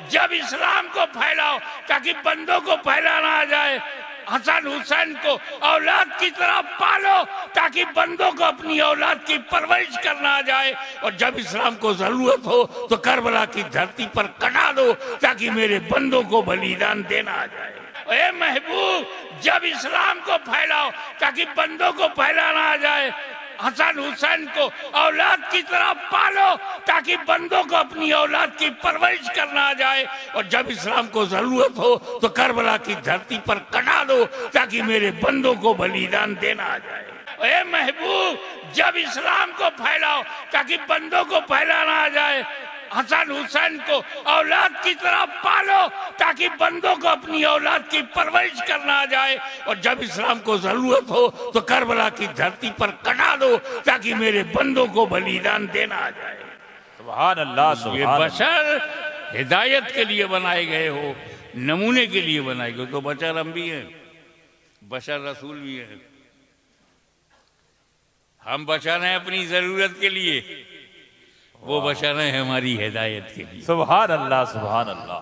जब इस्लाम को फैलाओ ताकि बंदों को फैलाना आ जाए। हसन हुसैन को औलाद की तरह पालो ताकि बंदों को अपनी औलाद की परवरिश करना आ जाए। और जब इस्लाम को जरूरत हो तो करबला की धरती पर कटा दो ताकि मेरे बंदों को बलिदान देना आ जाए। ए महबूब, जब इस्लाम को फैलाओ ताकि बंदों को फैलाना आ जाए। हसन हुसैन को औलाद की तरह पालो ताकि बंदों को अपनी औलाद की परवरिश करना आ जाए। और जब इस्लाम को जरूरत हो तो करबला की धरती पर कटा दो ताकि मेरे बंदों को बलिदान देना आ जाए। ए महबूब, जब इस्लाम को फैलाओ ताकि बंदों को फैलाना आ जाए। हसन हुसैन को औलाद की तरह पालो ताकि बंदों को अपनी औलाद की परवरिश करना आ जाए। और जब इस्लाम को जरूरत हो तो करबला की धरती पर कटा दो ताकि मेरे बंदों को बलिदान देना आ जाए। सुभान अल्लाह, सुभान ये बशर हिदायत के लिए बनाए गए हो, नमूने के लिए बनाए गए। तो बशर हम भी हैं, बशर रसूल भी हैं। हम बशर हैं अपनी जरूरत के लिए, वो बशर है हमारी हिदायत के लिए। सुभान अल्लाह, सुभान अल्लाह।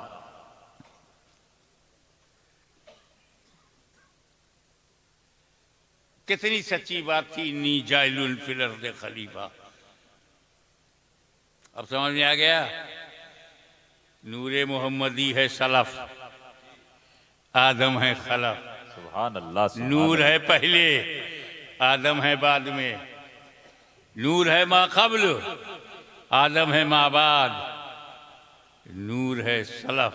कितनी सच्ची बात थी, नी जाइलुल फिल अर्द खलीफा। अब समझ में आ गया। नूरे मोहम्मदी है सलफ, आदम है खलफ। सुभान अल्लाह, सुभान नूर है पहले, आदम है बाद में। नूर है मा कब्ल, आदम है माँ बाद। नूर है सलफ,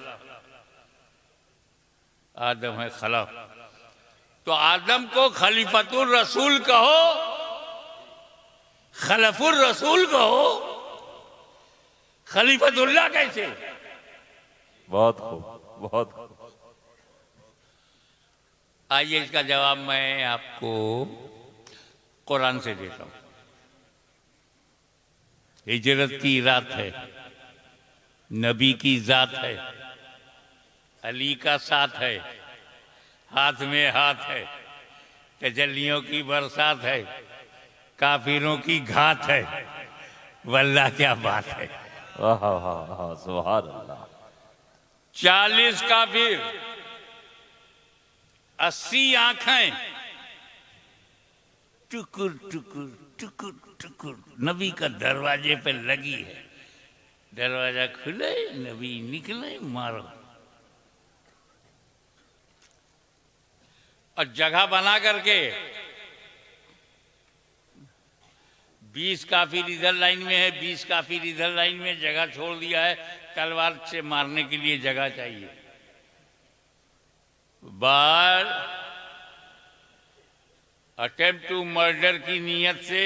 आदम है खलफ। तो आदम को खलीफतुर रसूल कहो, खलफुर रसूल कहो, खलीफतुल्लाह कैसे? बहुत खूब, बहुत खूब। आइए इसका जवाब मैं आपको कुरान से देता हूं। हिजरत की रात है, नबी की जात है, अली का साथ है, हाथ में हाथ है, तजल्लियों की बरसात है, काफिरों की घात है। वल्लाह क्या बात है। वाह वाह वाह, सुभान अल्लाह। 40 काफिर, 80 आंखें, टुकुर टुकुर टुकुर टुकुर नबी का दरवाजे पे लगी है। दरवाजा खुले, नबी निकले, मारो। और जगह बना करके 20 काफिर इधर लाइन में है, 20 काफिर इधर लाइन में, जगह छोड़ दिया है। तलवार से मारने के लिए जगह चाहिए। बार अटेम्प्ट टू मर्डर की नीयत से,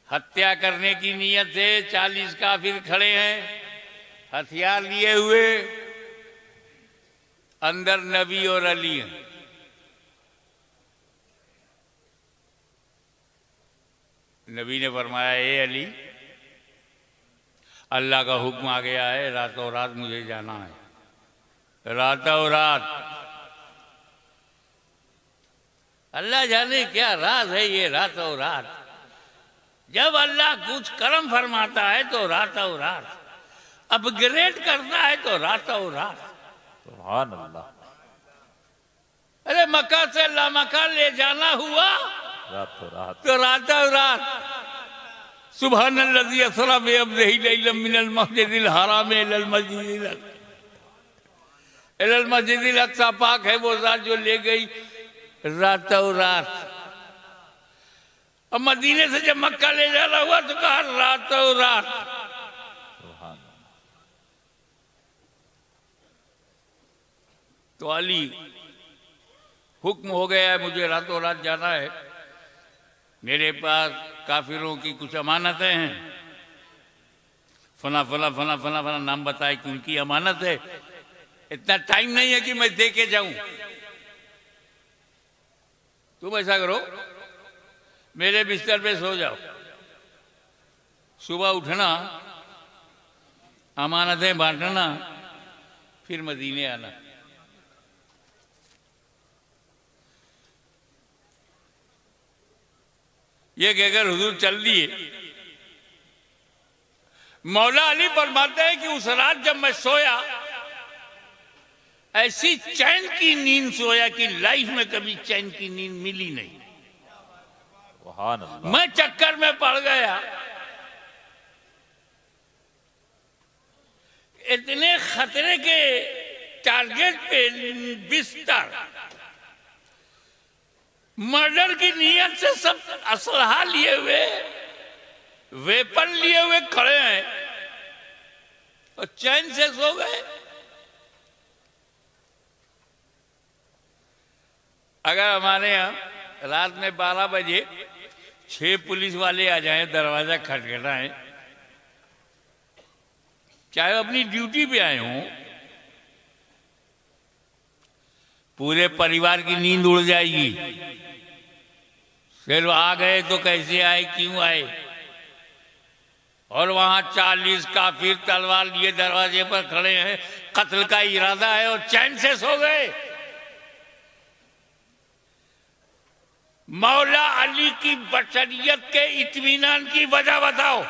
हत्या करने की नीयत से 40 काफिर खड़े हैं, हथियार लिए हुए। अंदर नबी और अली हैं। नबी ने फरमाया, ए अली, अल्लाह का हुक्म आ गया है, रातों रात मुझे जाना है। रातों रात। अल्लाह जाने क्या राज है ये रातों रात। जब अल्लाह कुछ कर्म फरमाता है तो रातों रात, अपग्रेड करता है तो रातों रात। सुभान अल्लाह। अरे मक्का से लामक्का ले जाना हुआ रातों रात, तो रातों रात। सुब्हानल्लज़ी असरा बिअब्दिही लैलन मिनल मस्जिदिल हराम इलल मस्जिदिल अक्सा। पाक है वो जात जो ले गई रातों रात। अब मदीने से जब मक्का ले जाना हुआ तो कहा रातों रात। सुभान। तो अली, हुक्म हो गया है, मुझे रातों रात जाना है। मेरे पास काफिरों की कुछ अमानतें हैं। फला फला फला फला फला नाम बताए कि उनकी अमानत है। इतना टाइम नहीं है कि मैं दे के जाऊं। तुम ऐसा करो, मेरे बिस्तर पे सो जाओ, सुबह उठना, अमानतें बांटना, फिर मदीने आना। ये कहकर हुजूर चल दिए। मौला अली फरमाते हैं कि उस रात जब मैं सोया, ऐसी चैन की नींद सोया कि लाइफ में कभी चैन की नींद मिली नहीं। सुभान अल्लाह। मैं चक्कर में पड़ गया। इतने खतरे के टारगेट पे बिस्तर, मर्डर की नीयत से सब असलहा लिए हुए, वेपन लिए हुए खड़े हैं और चैन से सो गए। अगर हमारे यहाँ रात में 12 बजे 6 पुलिस वाले आ जाएं, दरवाजा खटखटाएं, चाहे अपनी ड्यूटी पे आए हों, पूरे परिवार की नींद उड़ जाएगी। फिर आ गए तो कैसे आए, क्यों आए? और वहां 40 काफिर तलवार लिए दरवाजे पर खड़े हैं, कत्ल का इरादा है और चैन से सो गए। मौला अली की बशरियत के इत्मीनान की वजह बताओ।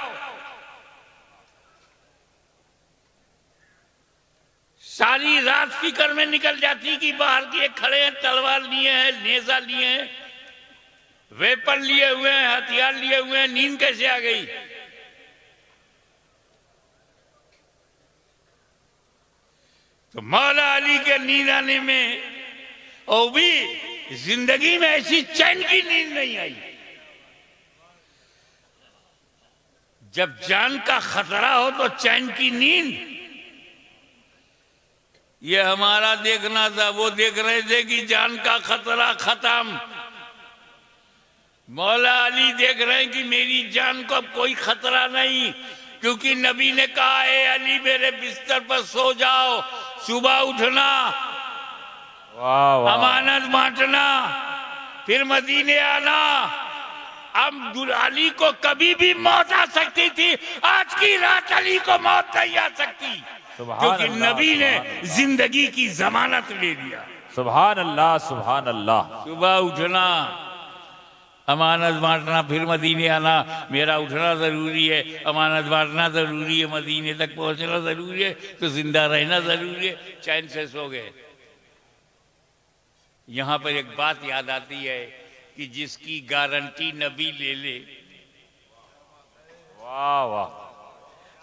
सारी रात फिक्र में निकल जाती कि बाहर के खड़े हैं, तलवार लिए हैं, नेजा लिए हैं, वेपन लिए हुए हैं, हथियार लिए हुए हैं, नींद कैसे आ गई? तो मौला अली के नींद आने में, और भी जिंदगी में ऐसी चैन की नींद नहीं आई। जब जान का खतरा हो तो चैन की नींद, ये हमारा देखना था। वो देख रहे थे कि जान का खतरा खत्म। मौला अली देख रहे हैं कि मेरी जान को अब कोई खतरा नहीं, क्योंकि नबी ने कहा, ए अली मेरे बिस्तर पर सो जाओ, सुबह उठना, वाह वाह। अमानत बांटना, फिर मदीने आना। अब अली को कभी भी मौत आ सकती थी, आज की रात अली को मौत नहीं आ सकती, क्योंकि नबी ने जिंदगी की जमानत ले लिया। सुभान अल्लाह, सुभान अल्लाह। सुबह उठना, अमानत बांटना, फिर मदीने आना। मेरा उठना जरूरी है, अमानत बांटना जरूरी है, मदीने तक पहुंचना जरूरी है, तो जिंदा रहना जरूरी है। चैन से सो गए। यहां पर एक बात याद आती है कि जिसकी गारंटी नबी ले ले, वाह वाह।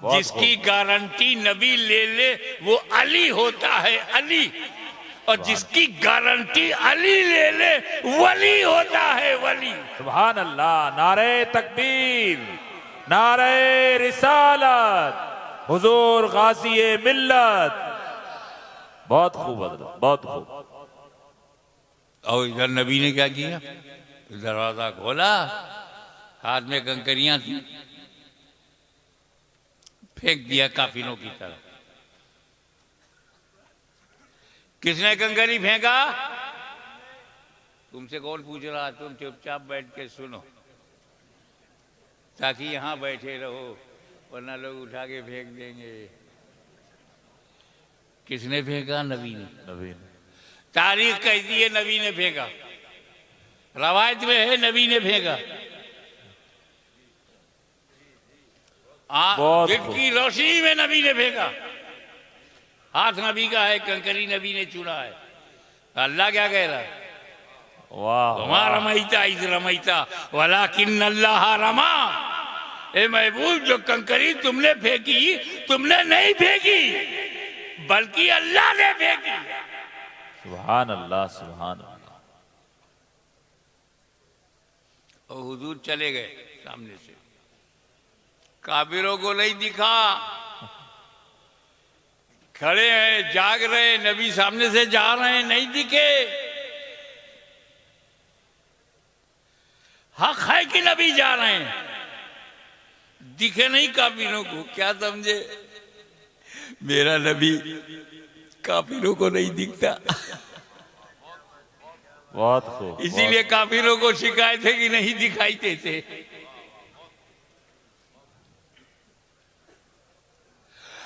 जिसकी गारंटी नबी ले ले वो अली होता है, अली। और जिसकी गारंटी अली ले ले वली होता है, वली। सुभान अल्लाह। नारे तकबीर, नारे रिसालत, हुजूर गाज़ी मिल्लत। बहुत खूब हज़रत, बहुत खूब। और इधर नबी ने क्या किया? दरवाजा खोला, हाथ में कंकरियां थी, फेंक दिया काफिरों की तरफ। किसने कंकरी फेंका? तुमसे कौन पूछ रहा? तुम चुपचाप बैठ के सुनो, ताकि यहां बैठे रहो, वरना लोग उठा के फेंक देंगे। किसने फेंका? नबी ने। नबी ने। तारीख कहती है नबी ने फेंका, रवायत में है नबी ने फेंका। की रोशनी में नबी ने फेंका। हाथ नबी का है, कंकरी नबी ने चुना है। अल्लाह क्या कह रहा है? वाह। वमा रमैता इज़ रमैता वलाकिन अल्लाह रमा। ए महबूब, जो कंकरी तुमने फेंकी, तुमने नहीं फेंकी, बल्कि अल्लाह ने फेंकी। सुभान अल्लाह, सुभान अल्लाह। और हुजूर चले गए सामने से, काफिरों को नहीं दिखा। खड़े हैं, जाग रहे, नबी सामने से जा रहे हैं, नहीं दिखे। हक है कि नबी जा रहे हैं, दिखे नहीं काफिरों को। क्या समझे? मेरा नबी काफिरों को नहीं दिखता। बहुत खूब। इसीलिए काफिरों को शिकायत है कि नहीं दिखाई देते।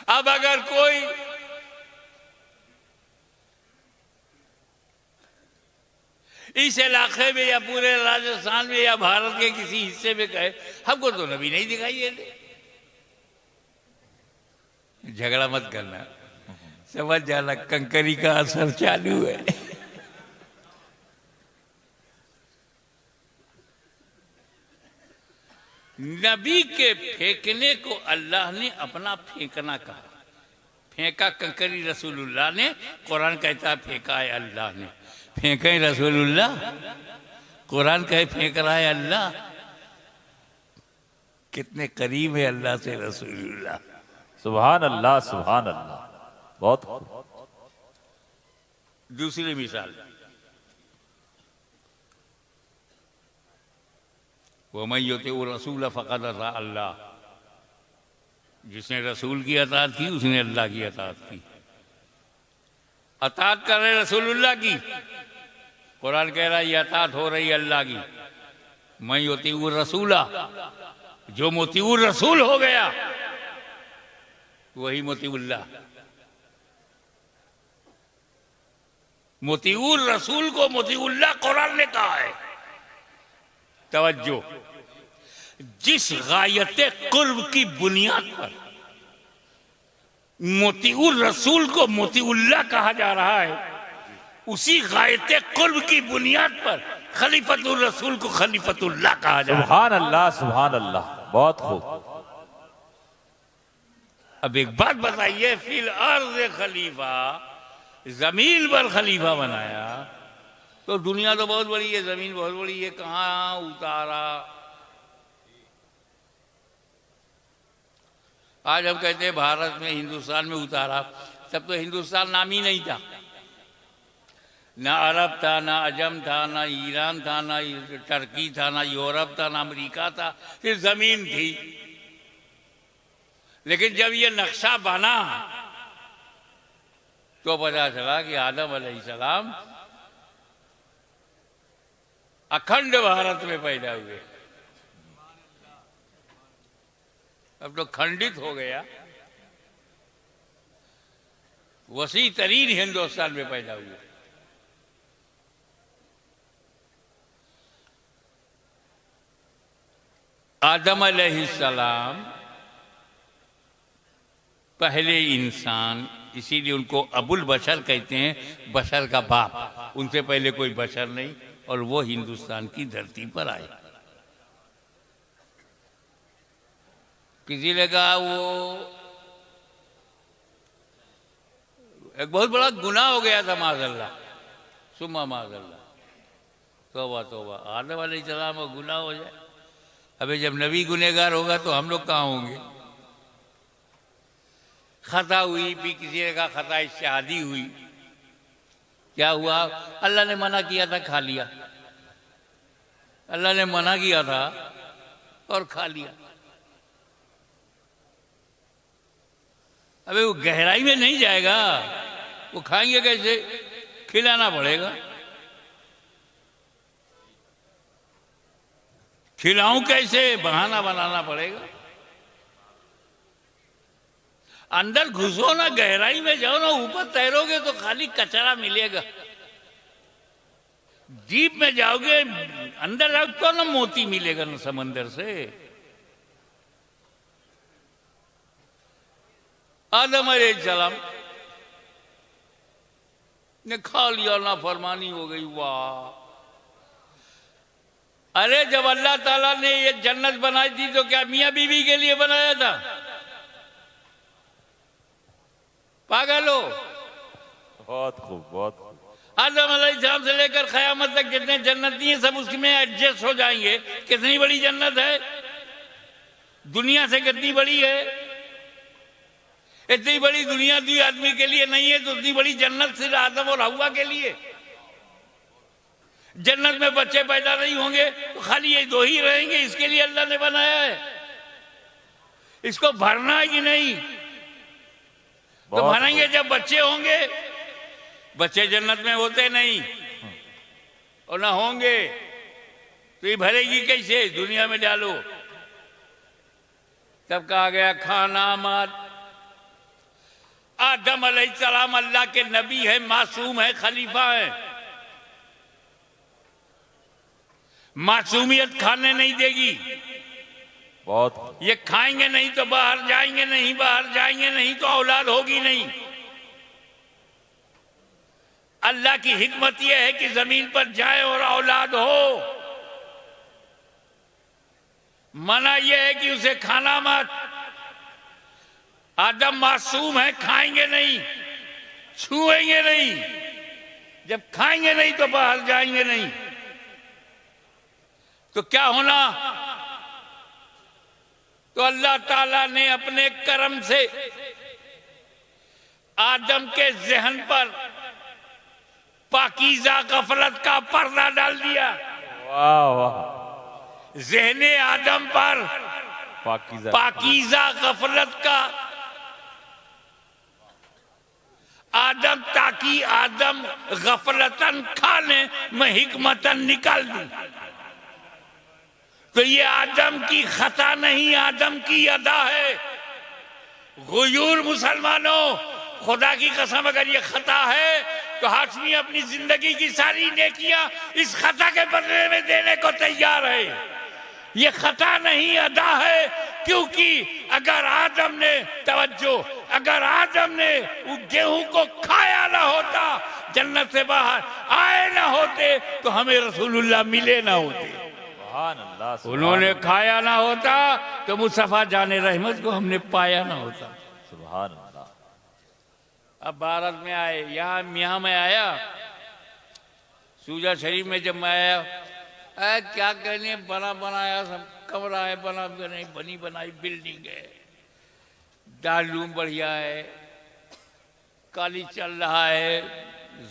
अब अगर कोई इस इलाके में या पूरे राजस्थान में या भारत के किसी हिस्से में कहे हमको तो नबी नहीं दिखाई देते, झगड़ा मत करना, समझ जाना कंकरी का असर चालू है। नबी के फेंकने को अल्लाह ने अपना फेंकना कहा। फेंका कंकरी रसूलुल्लाह ने, कुरान कहता है फेंका है अल्लाह ने। फेंके रसूलुल्लाह, कुरान कहे फेंक रहा है अल्लाह। कितने करीब है अल्लाह से रसूलुल्लाह। सुभान अल्लाह, सुभान अल्लाह। बहुत खूब। दूसरी मिसाल, वमन युतिउ रसूल फक़द अता अल्लाह, जिसने रसूल की अताअत की उसने अल्लाह की अताअत की। अताअत कर रहे रसूलुल्लाह की, कुरान कह रहा है ये अताअत हो रही अल्लाह की। मैं युतिउ रसूला, जो मुतिउर रसूल हो गया वही मुतिउल्लाह। मुतिउर रसूल को मुतिउल्लाह कुरान ने कहा है। तवज्जो, जिस गायत कुर्ब की बुनियाद पर मोतीउर रसूल को मोतीउल्लाह कहा जा रहा है, उसी गायत कुर्ब की बुनियाद पर खलीफतुर रसूल को खलीफतुल्लाह कहा जा रहा है। सुभान अल्लाह, सुभान अल्लाह। बहुत खूब। अब एक बात बताइए, फिल अर्ज़ खलीफा, जमीन पर खलीफा बनाया तो दुनिया तो बहुत बड़ी है, जमीन बहुत बड़ी है, कहाँ उतारा? आज हम कहते हैं भारत में, हिंदुस्तान में उतारा, तब तो हिंदुस्तान नाम ही नहीं था। ना अरब था, ना अजम था, ना ईरान था, ना टर्की था, ना यूरोप था, ना अमेरिका था, सिर्फ जमीन थी। लेकिन जब ये नक्शा बना तो पता चला कि आदम अलैहिस्सलाम अखंड भारत में पैदा हुए। अब तो खंडित हो गया, वसी तरीन हिंदुस्तान में पैदा हुए। आदम अलैहिस्सलाम पहले इंसान, इसीलिए उनको अबुल बशर कहते हैं, बशर का बाप। उनसे पहले कोई बशर नहीं, और वो हिंदुस्तान की धरती पर आए। किसी ने कहा वो एक बहुत बड़ा गुनाह हो गया था, माज़अल्लाह, सुम्मा माज़अल्लाह, तौबा तौबा, आदम अलैहिस्सलाम का गुनाह हो जाए। अबे जब नबी गुनहगार होगा तो हम लोग कहाँ होंगे? खता हुई भी, किसी ने कहा खता इश्तिहादी हुई। क्या हुआ? अल्लाह ने मना किया था, खा लिया। अल्लाह ने मना किया था और खा लिया। अबे वो गहराई में नहीं जाएगा, वो खाएंगे कैसे? खिलाना पड़ेगा। खिलाऊं कैसे? बहाना बनाना पड़ेगा। अंदर घुसो ना, गहराई में जाओ ना, ऊपर तैरोगे तो खाली कचरा मिलेगा। डीप में जाओगे, अंदर जाओ तो ना मोती मिलेगा ना समंदर से। आदम अलैहिस्सलाम ने खा लिया, ना फरमानी हो गई। वाह! अरे जब अल्लाह ताला ने ये जन्नत बनाई थी तो क्या मियां बीवी के लिए बनाया था? पागल हो? बहुत खूब, बहुत खूब। आदम अलैहिस्सलाम से लेकर क़यामत तक जितने जन्नती हैं सब उसमें एडजस्ट हो जाएंगे। कितनी बड़ी जन्नत है, दुनिया से कितनी बड़ी है। इतनी बड़ी दुनिया दी आदमी के लिए नहीं है तो उतनी बड़ी जन्नत सिर्फ आदम और हव्वा के लिए। जन्नत में बच्चे पैदा नहीं होंगे तो खाली ये दो ही रहेंगे, इसके लिए अल्लाह ने बनाया है। इसको भरना है कि नहीं? तो भरेंगे जब बच्चे होंगे। बच्चे जन्नत में होते नहीं और ना होंगे तो ये भरेगी कैसे? दुनिया में डालो। तब कहा गया खाना मत। आदम अलैहिस्सलाम अल्लाह के नबी है, मासूम है, खलीफा है। मासूमियत खाने नहीं देगी। बहुत ये खाएंगे नहीं तो बाहर जाएंगे नहीं, बाहर जाएंगे नहीं तो औलाद होगी नहीं। अल्लाह की हिकमत यह है कि जमीन पर जाए और औलाद हो। मना यह है कि उसे खाना मत। आदम मासूम है, खाएंगे नहीं, छुएंगे नहीं। जब खाएंगे नहीं तो बाहर जाएंगे नहीं, तो क्या होना? तो अल्लाह ताला ने अपने करम से आदम के जहन पर पाकीज़ा गफलत का पर्दा डाल दिया। वाह वाह, ज़हने आदम पर पाकीज़ा गफलत का आदम, ताकि आदम गफलतन खा ले, मैं हिकमतन निकाल दूं। तो ये आदम की खता नहीं, आदम की अदा है। गुयूर मुसलमानों, खुदा की कसम अगर ये खता है तो हाशमी अपनी जिंदगी की सारी नेकियां इस खता के बदले में देने को तैयार है। ये खता नहीं, अदा है। क्योंकि अगर आदम ने, तवज्जो, अगर आदम ने वो गेहूं को खाया ना होता, जन्नत से बाहर आए ना होते, तो हमें रसूलुल्लाह मिले ना होते। सुभान अल्लाह, उन्होंने खाया ना होता तो मुस्तफा जाने रहमत को हमने पाया ना होता। सुभान अल्लाह। अब भारत में आए, यहाँ मैं आया, सूजा शरीफ में जब मैं आया, क्या कहने, बना बनाया सब कमरा है, बना नहीं, बनी बनाई बिल्डिंग है, दारूम बढ़िया है, काली चल रहा है,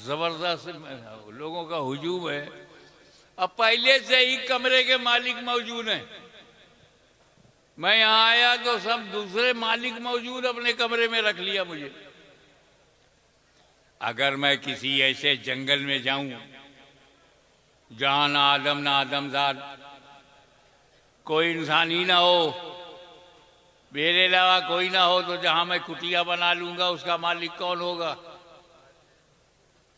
जबरदस्त लोगों का हुजूम है। अब पहले से ही कमरे के मालिक मौजूद हैं। मैं यहाँ आया तो सब दूसरे मालिक मौजूद अपने कमरे में रख लिया मुझे। अगर मैं किसी ऐसे जंगल में जाऊं जहां ना आदम ना आदमजाद, कोई इंसान ही ना हो, मेरे अलावा कोई ना हो, तो जहां मैं कुटिया बना लूंगा उसका मालिक कौन होगा?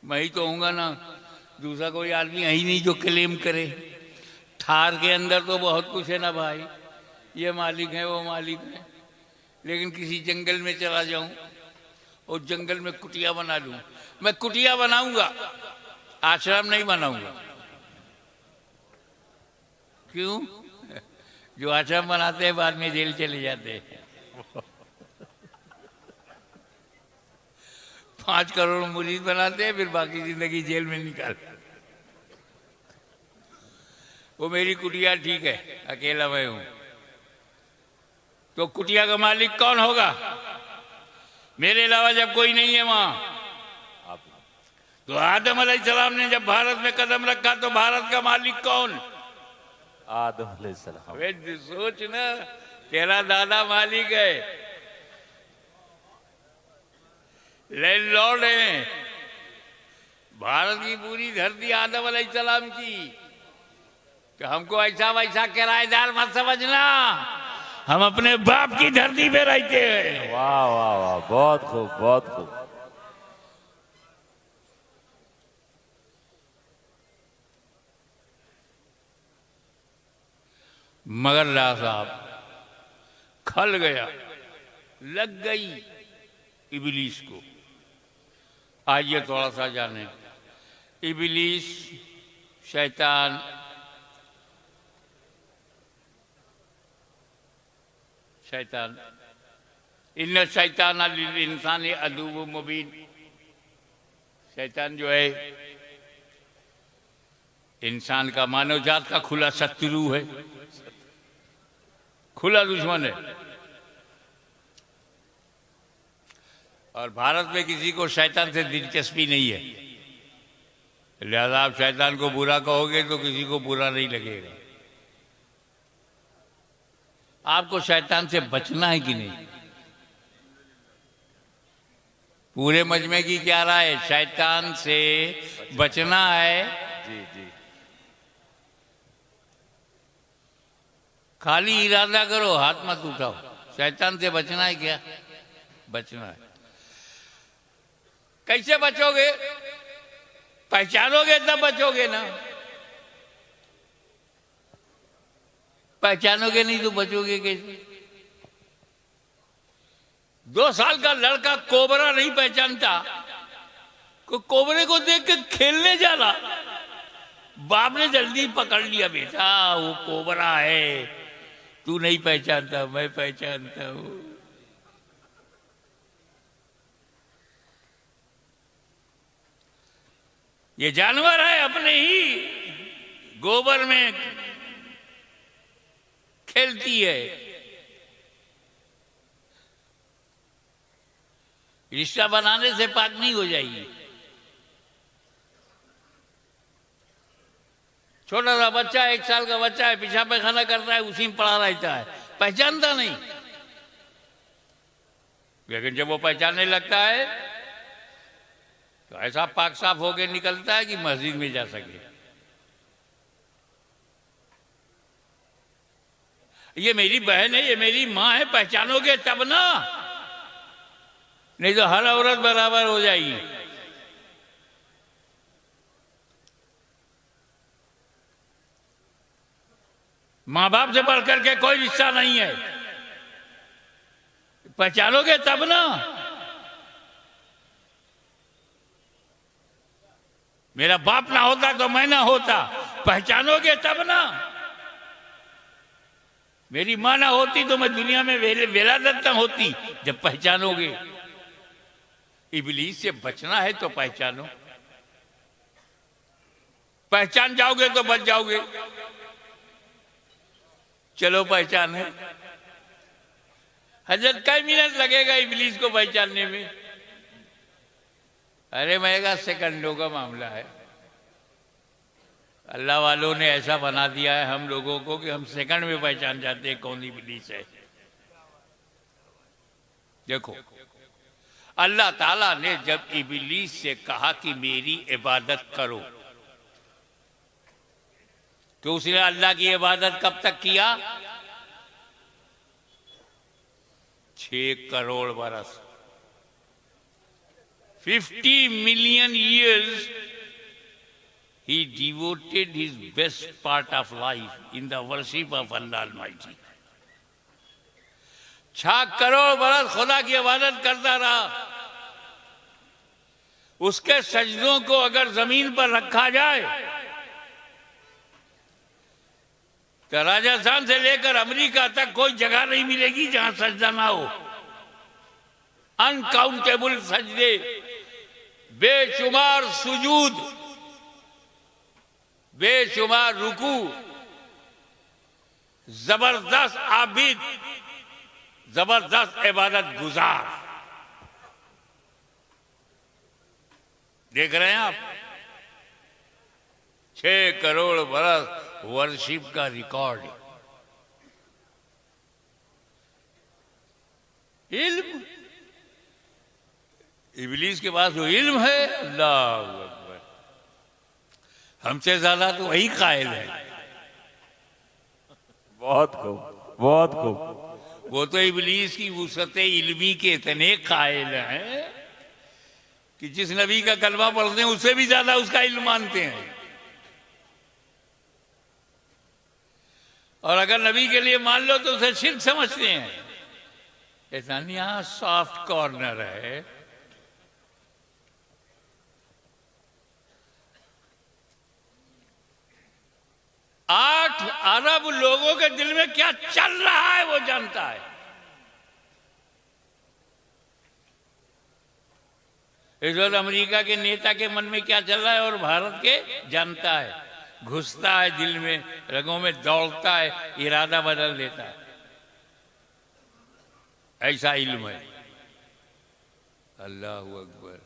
मैं ही तो होऊंगा ना, दूसरा कोई आदमी यही नहीं जो क्लेम करे। थार के अंदर तो बहुत कुछ है ना भाई, ये मालिक है वो मालिक है। लेकिन किसी जंगल में चला जाऊं और जंगल में कुटिया बना लूं, मैं कुटिया बनाऊंगा, आश्रम नहीं बनाऊंगा। क्यों? जो आश्रम बनाते हैं बाद में जेल चले जाते हैं। 5 करोड़ मुरीद बनाते हैं, फिर बाकी जिंदगी जेल में निकाल। वो मेरी कुटिया ठीक है, अकेला मैं हूं, तो कुटिया का मालिक कौन होगा? मेरे अलावा जब कोई नहीं है वहां। तो आदम अलैहिस्सलाम ने जब भारत में कदम रखा तो भारत का मालिक कौन? आदम अलैहिस्सलाम। वे सोच ना, तेरा दादा मालिक है, लैंडलॉर्ड है। भारत की पूरी धरती आदम अलैहिस्सलाम की। तो हमको ऐसा वैसा किराएदार मत समझना, हम अपने बाप की धरती पे रहते हैं। वाह वाह वाह, बहुत खूब बहुत खूब। मगर ला साहब खल गया, लग गई इबलीस को। आइए थोड़ा सा जाने। इबलीस शैतान शैतान इन्न शैतान लिल इंसान अदुव्वुम मुबीन। शैतान जो है इंसान का, मानव जात का खुला शत्रु है, खुला दुश्मन है। और भारत में किसी को शैतान से दिलचस्पी नहीं है, लिहाजा आप शैतान को बुरा कहोगे तो किसी को बुरा नहीं लगेगा। आपको शैतान से बचना है कि नहीं? पूरे मजमे की क्या राय है? शैतान से बचना है। जी जी, खाली इरादा करो, हाथ मत उठाओ। शैतान से बचना है क्या? बचना है। कैसे बचोगे? पहचानोगे तब बचोगे ना। पहचानोगे नहीं तो बचोगे कैसे? 2 साल का लड़का कोबरा नहीं पहचानता, कोबरे को देख के खेलने जा रहा, बाप ने जल्दी पकड़ लिया, बेटा वो कोबरा है, तू नहीं पहचानता, मैं पहचानता हूं। ये जानवर है, अपने ही गोबर में खेलती है। रिश्ता बनाने से पाक नहीं हो जाएगी। छोटा सा बच्चा, 1 साल का बच्चा है, पेशाब पैखाना करता है, उसी में पड़ा रहता है, पहचानता नहीं। लेकिन जब वो पहचानने लगता है तो ऐसा पाक साफ होके निकलता है कि मस्जिद में जा सके। ये मेरी बहन है, ये मेरी माँ है, पहचानोगे तब ना, नहीं तो हर औरत बराबर हो जाएगी। माँ बाप से बढ़कर के कोई रिश्ता नहीं है, पहचानोगे तब ना। मेरा बाप ना होता तो मैं ना होता, पहचानोगे तब ना। मेरी माँ ना होती तो मैं दुनिया में वेलादत होती, जब पहचानोगे। इब्लीस से बचना है तो पहचानो, पहचान जाओगे तो बच जाओगे। चलो पहचान है। हजरत कई मिनट लगेगा इब्लीस को पहचानने में? अरे मैं सेकंडों का मामला है। अल्लाह वालों ने ऐसा बना दिया है हम लोगों को कि हम सेकंड में पहचान जाते हैं कौन इब्लीस है। देखो, अल्लाह ताला ने जब इब्लीस से कहा कि मेरी इबादत करो, तो उसने अल्लाह की इबादत कब तक किया? 6 करोड़ बरस, 50 million years he devoted his best part of life in the worship of Allah Almighty. 6 crore बरस खुदा की इबादत करता रहा। उसके सजदों को अगर जमीन पर रखा जाए तो राजस्थान से लेकर अमेरिका तक कोई जगह नहीं मिलेगी जहां सजदा ना हो। अनकाउंटेबल सजदे, बेशुमार सुजूद, बेशुमार रुकू, जबरदस्त आबिद, जबरदस्त इबादत गुजार। देख रहे हैं आप, 6 करोड़ बरस वर्शिप का रिकॉर्ड। इल्म, इब्लीस के पास जो इल्म है, अल्लाह अकबर, हमसे ज्यादा तो वही कायल है। बहुत खूब, बहुत खूब। वो तो इब्लीस की वुसअत इल्मी के इतने कायल हैं कि जिस नबी का कलमा पढ़ते हैं उससे भी ज्यादा उसका इल्म मानते हैं। और अगर नबी के लिए मान लो तो उसे शिर्क समझते हैं। ऐसा नहीं, यहां सॉफ्ट कॉर्नर है। आठ अरब लोगों के दिल में क्या चल रहा है वो जानता है। इस वक्त अमेरिका के नेता के मन में क्या चल रहा है और भारत के जानता है। घुसता है दिल में, रगों में दौड़ता है, इरादा बदल देता है। ऐसा इल्म है। अल्लाह अकबर।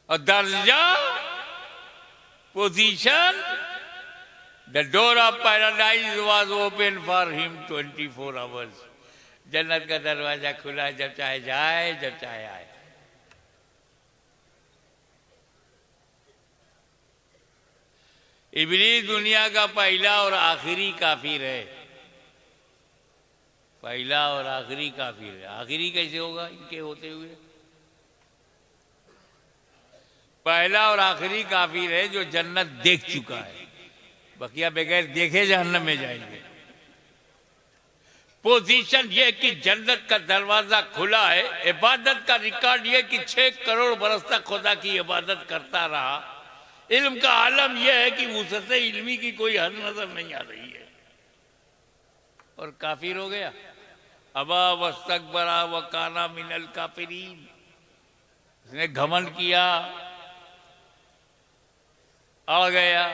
और दर्जा, position, the door of paradise was open for him 24 hours. जन्नत का दरवाजा खुला, जब चाहे जाए, जब चाहे आए। इब्लीस दुनिया का पहला और आखिरी काफिर है। पहला और आखिरी काफिर है। आखिरी कैसे होगा इनके होते हुए? पहला और आखिरी काफिर है जो जन्नत देख चुका है, बकिया बगैर देखे जहन्नम में जाएंगे। पोजीशन ये कि जन्नत का दरवाजा खुला है, इबादत का रिकॉर्ड ये कि 6 करोड़ बरस तक खुदा की इबादत करता रहा। इल्म का आलम यह है कि वुसअत इल्मी की कोई हद नजर नहीं आ रही है, और काफिर हो गया। अबा वस्तकबरा व काना मिनल काफिरीन, उसने घमंड किया, आ गया।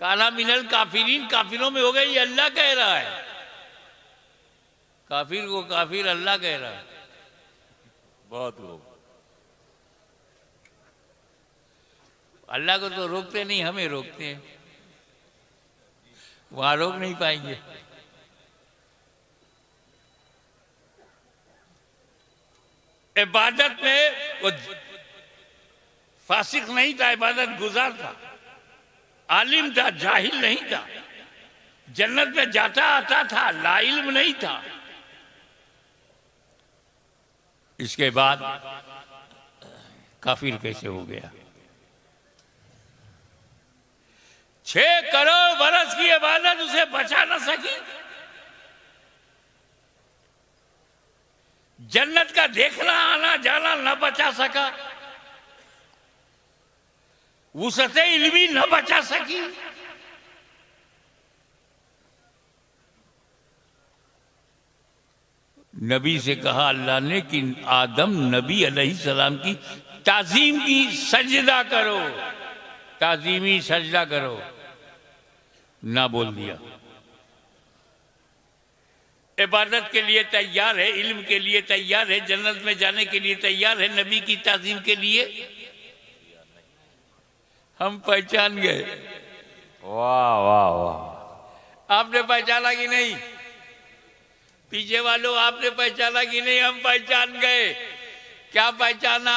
काना मिनल काफिरीन, काफिरों में हो गए, ये अल्लाह कह रहा है। काफिर को काफिर अल्लाह कह रहा है। बहुत लोग अल्लाह को तो रोकते नहीं, हमें रोकते हैं, वहां रोक नहीं पाएंगे। इबादत में वो फासिक नहीं था, इबादत गुजार था, आलिम था, जाहिल नहीं था, जन्नत में जाता आता था, लाइल्म नहीं था। इसके बाद काफिर कैसे हो गया? 6 करोड़ बरस की इबादत उसे बचा न सकी। जन्नत का देखना आना जाना न बचा सका, वुसअत इल्मी न बचा सकी। नबी से कहा अल्लाह ने कि आदम नबी अलैहिस्सलाम की ताजीम की सजदा करो, ताजीमी सजदा करो, ना बोल दिया। इबादत के लिए तैयार है, इल्म के लिए तैयार है, जन्नत में जाने के लिए तैयार है, नबी की ताजीम के लिए हम पहचान गए। वाह वाह वाह, आपने पहचाना कि नहीं? पीछे वालों आपने पहचाना कि नहीं? हम पहचान गए। क्या पहचाना?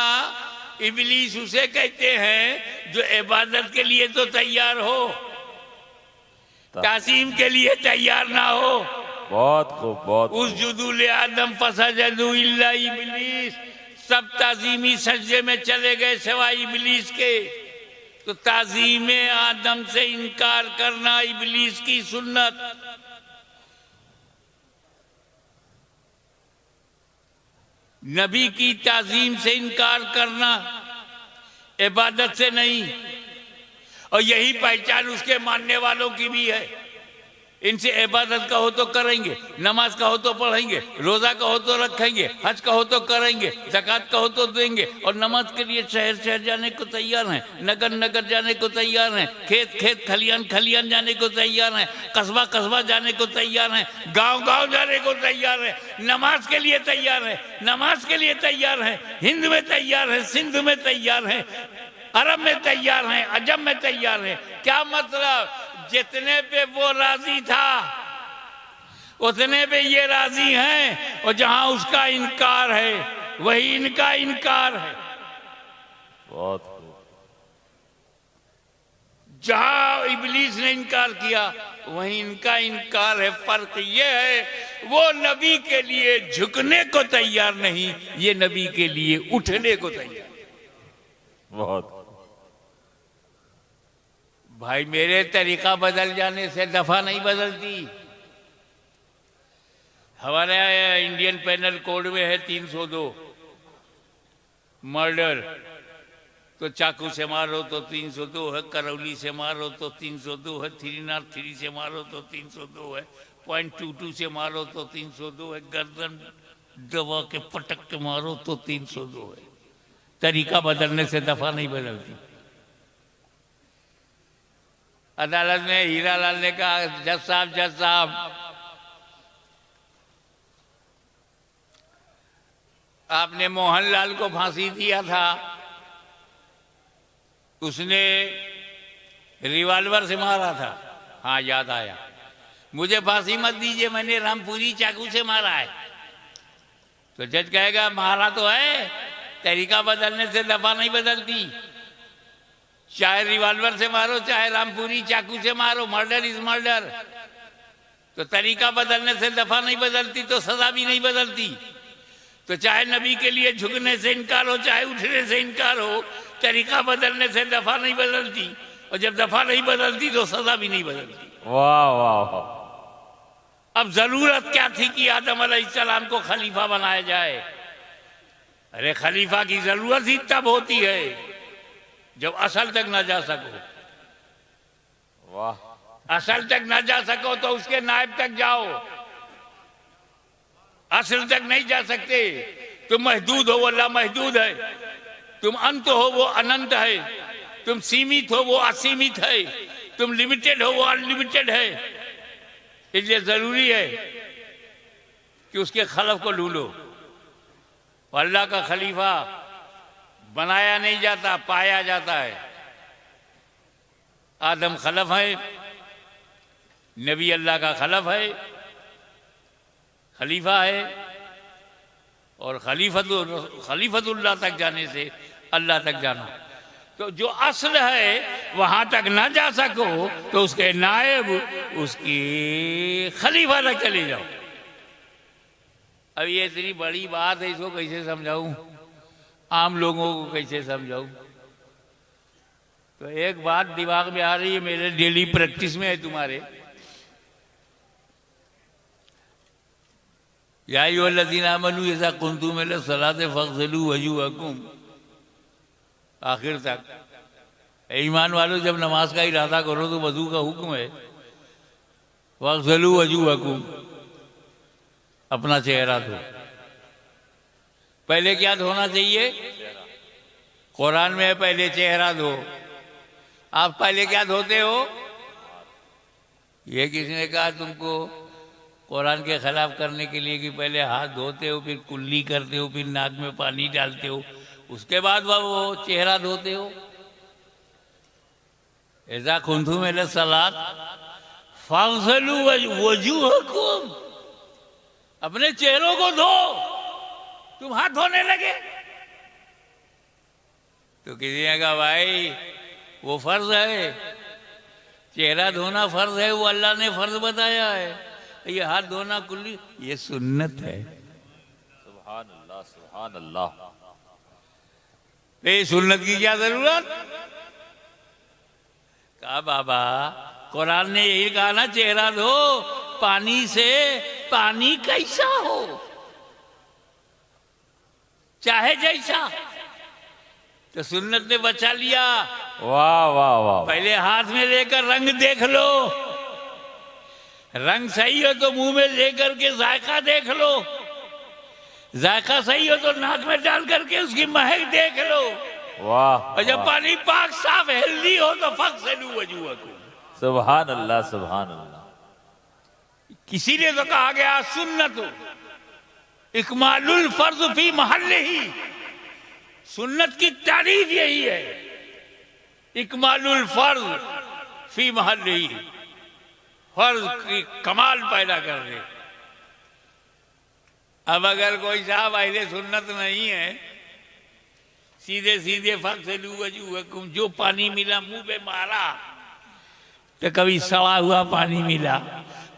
इब्लीस उसे कहते हैं जो इबादत के लिए तो तैयार हो, तासीम के लिए तैयार ना हो। बहुत खूब, बहुत उस जुदूल आदम फसजदू इल्ला इब्लीस, सब ताजीमी सजदे में चले गए सिवाय इब्लीस के। तो ताजीम आदम से इनकार करना इब्लीस की सुन्नत। नबी की ताजीम से इनकार करना इबादत से नहीं, और यही पहचान उसके मानने वालों की भी है। इनसे इबादत कहो तो करेंगे, नमाज कहो तो पढ़ेंगे, रोजा कहो तो रखेंगे, हज कहो तो करेंगे, ज़कात कहो तो देंगे, और नमाज के लिए शहर शहर जाने को तैयार हैं, नगर नगर जाने को तैयार हैं, खेत खेत खलियान खलियान जाने को तैयार हैं, कस्बा कस्बा जाने को तैयार हैं, गांव गांव जाने को तैयार हैं, नमाज के लिए तैयार है, नमाज के लिए तैयार है, हिंद में तैयार है, सिंध में तैयार है, अरब में तैयार हैं, अजम में तैयार है। क्या मतलब? जितने पे वो राजी था उतने पे ये राजी हैं, और जहां उसका इनकार है वही इनका इनकार है। बहुत खूब। जहां इब्लीस ने इनकार किया वही इनका इनकार है। फर्क ये है, वो नबी के लिए झुकने को तैयार नहीं, ये नबी के लिए उठने को तैयार। बहुत भाई, मेरे तरीका बदल जाने से दफा नहीं बदलती। हमारे इंडियन पेनल कोड में है 302 मर्डर, तो चाकू से मारो तो 302 है, करौली से मारो तो 302 है, 303 से मारो तो 302 है, .22 से मारो तो 302 है, गर्दन दबा के पटक के मारो तो 302 है। तरीका बदलने से दफा नहीं बदलती। अदालत में हीरालाल ने कहा, जज साहब आपने मोहनलाल को फांसी दिया था, उसने रिवॉल्वर से मारा था। हाँ, याद आया। मुझे फांसी मत दीजिए, मैंने रामपुरी चाकू से मारा है। तो जज कहेगा मारा तो है, तरीका बदलने से दफा नहीं बदलती। चाहे रिवॉल्वर से मारो, चाहे रामपुरी चाकू से मारो, मर्डर इज मर्डर। तो तरीका बदलने से दफा नहीं बदलती, तो सजा भी नहीं बदलती। तो चाहे नबी के लिए झुकने से इनकार हो, चाहे उठने से इनकार हो, तरीका बदलने से दफा नहीं बदलती, और जब दफा नहीं बदलती तो सजा भी नहीं बदलती। वाह वाह वाह, अब जरूरत क्या थी कि आदम अलैहिस्सलाम को खलीफा बनाया जाए? अरे खलीफा की जरूरत ही तब होती है जब असल तक ना जा सको। वाह। असल तक ना जा सको तो उसके नायब तक जाओ। असल तक नहीं जा सकते। तुम महदूद हो, वो लामहदूद है। तुम अंत हो, वो अनंत है। तुम सीमित हो, वो असीमित है। तुम लिमिटेड हो, वो अनलिमिटेड है। इसलिए जरूरी है कि उसके खलफ को ढूंढो। अल्लाह का खलीफा बनाया नहीं जाता, पाया जाता है। आदम खलफ है, नबी अल्लाह का खलफ है, खलीफा है। और खलीफतुल्लाह तक जाने से अल्लाह तक जाना। तो जो असल है वहां तक ना जा सको तो उसके नायब, उसकी खलीफा तक चले जाओ। अब ये इतनी बड़ी बात है, इसको कैसे समझाऊं? आम लोगों को कैसे समझाऊं? तो एक बात दिमाग में आ रही है, मेरे डेली प्रैक्टिस में है तुम्हारे। या अय्युहल्लज़ीना आमनू इज़ा कुंतुम इला सलाति फ़ग़सिलू वजूहकुम, आखिर तक। ईमान वालों, जब नमाज का इरादा करो तो वजू का हुक्म है। फ़ग़सिलू वजूहकुम, अपना चेहरा धो। पहले क्या धोना चाहिए? कुरान में है पहले चेहरा धो। आप पहले क्या धोते हो? ये किसने कहा तुमको कुरान के खिलाफ करने के लिए कि पहले हाथ धोते हो, फिर कुल्ली करते हो, फिर नाक में पानी डालते हो, उसके बाद वो चेहरा धोते हो? ऐसा कुंतुम इला सलात फ़ग़सिलू वजूहकुम, अपने चेहरों को धो। तुम हाथ धोने लगे तो किसी ने कहा भाई वो फर्ज है, चेहरा धोना फर्ज है, वो अल्लाह ने फर्ज बताया है। ये हाथ धोना कुल्ली ये सुन्नत है। सुभान अल्लाह, सुभान अल्लाह। ये सुन्नत की क्या जरूरत? कहा बाबा कुरान ने यही कहा ना, चेहरा धो पानी से। पानी कैसा हो, चाहे जैसा। तो सुन्नत ने बचा लिया। वाह वाह वाह। पहले हाथ में लेकर रंग देख लो, रंग सही हो तो मुंह में लेकर के जायका देख लो, जायका सही हो तो नाक में डाल करके उसकी महक देख लो। वाह। और जब पानी पाक साफ हेल्दी हो तो फ़ग़सिलू वजूहकुम। सुभान अल्लाह, सुभान अल्लाह। किसी ने तो कहा गया सुन्नत इकमालुल फर्ज फी महल्लिही। सुन्नत की तारीफ यही है, इकमालुल फर्ज फी महल्लिही, फर्ज की कमाल पैदा कर दे। अब अगर कोई साहब अहले सुन्नत नहीं है, सीधे सीधे फ़ग़सिलू वजूहकुम, जो पानी मिला मुंह पे मारा, तो कभी सड़ा हुआ पानी मिला,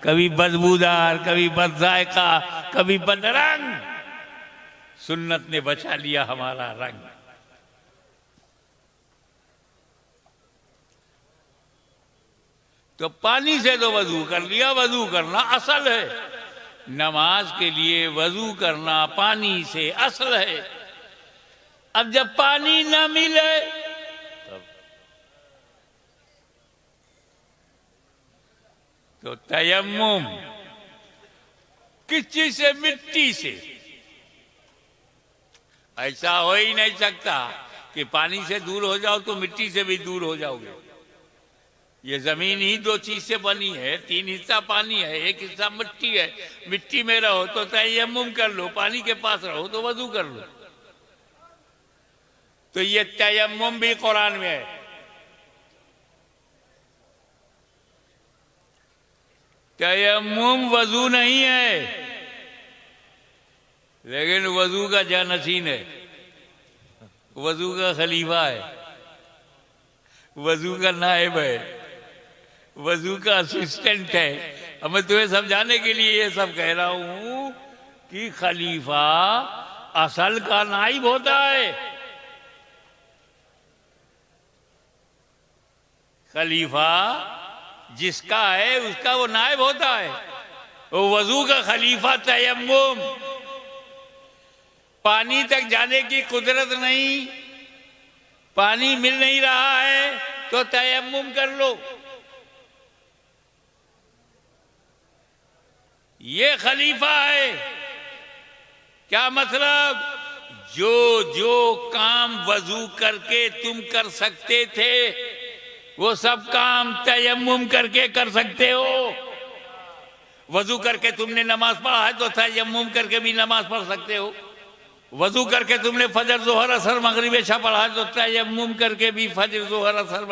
कभी बदबूदार, कभी बदजायका, कभी बदरंग। सुन्नत ने बचा लिया हमारा रंग। तो पानी से तो वजू कर लिया, वजू करना असल है। नमाज के लिए वजू करना पानी से असल है। अब जब पानी न मिले तो तयम्मुम, किस चीज से? मिट्टी से। ऐसा हो ही नहीं सकता कि पानी से दूर हो जाओ तो मिट्टी से भी दूर हो जाओगे। ये जमीन ही दो चीज से बनी है, 3 हिस्सा पानी है, 1 हिस्सा मिट्टी है। मिट्टी में रहो तो तयम्मुम कर लो, पानी के पास रहो तो वजू कर लो। तो ये तयम्मुम भी कुरान में है। तयम्मुम वजू नहीं है, लेकिन वजू का जानशीन है, वजू का खलीफा है, वजू का नायब है, वजू का असिस्टेंट है। अब मैं तुम्हें समझाने के लिए ये सब कह रहा हूं कि खलीफा असल का नायब होता है। खलीफा जिसका है उसका वो नायब होता है। वजू का खलीफा तयम्मुम, पानी तक जाने की कुदरत नहीं, पानी मिल नहीं रहा है तो तयम्मुम कर लो। ये खलीफा है। क्या मतलब? जो जो काम वजू करके तुम कर सकते थे वो सब काम तयम्मुम करके कर सकते हो। वजू करके तुमने नमाज पढ़ा है तो तयम्मुम करके भी नमाज पढ़ सकते हो। वजू करके तुमने फजर जोहर असर मगरिब इशा पढ़ा है तो तयम्मुम करके भी फजर जोहर असर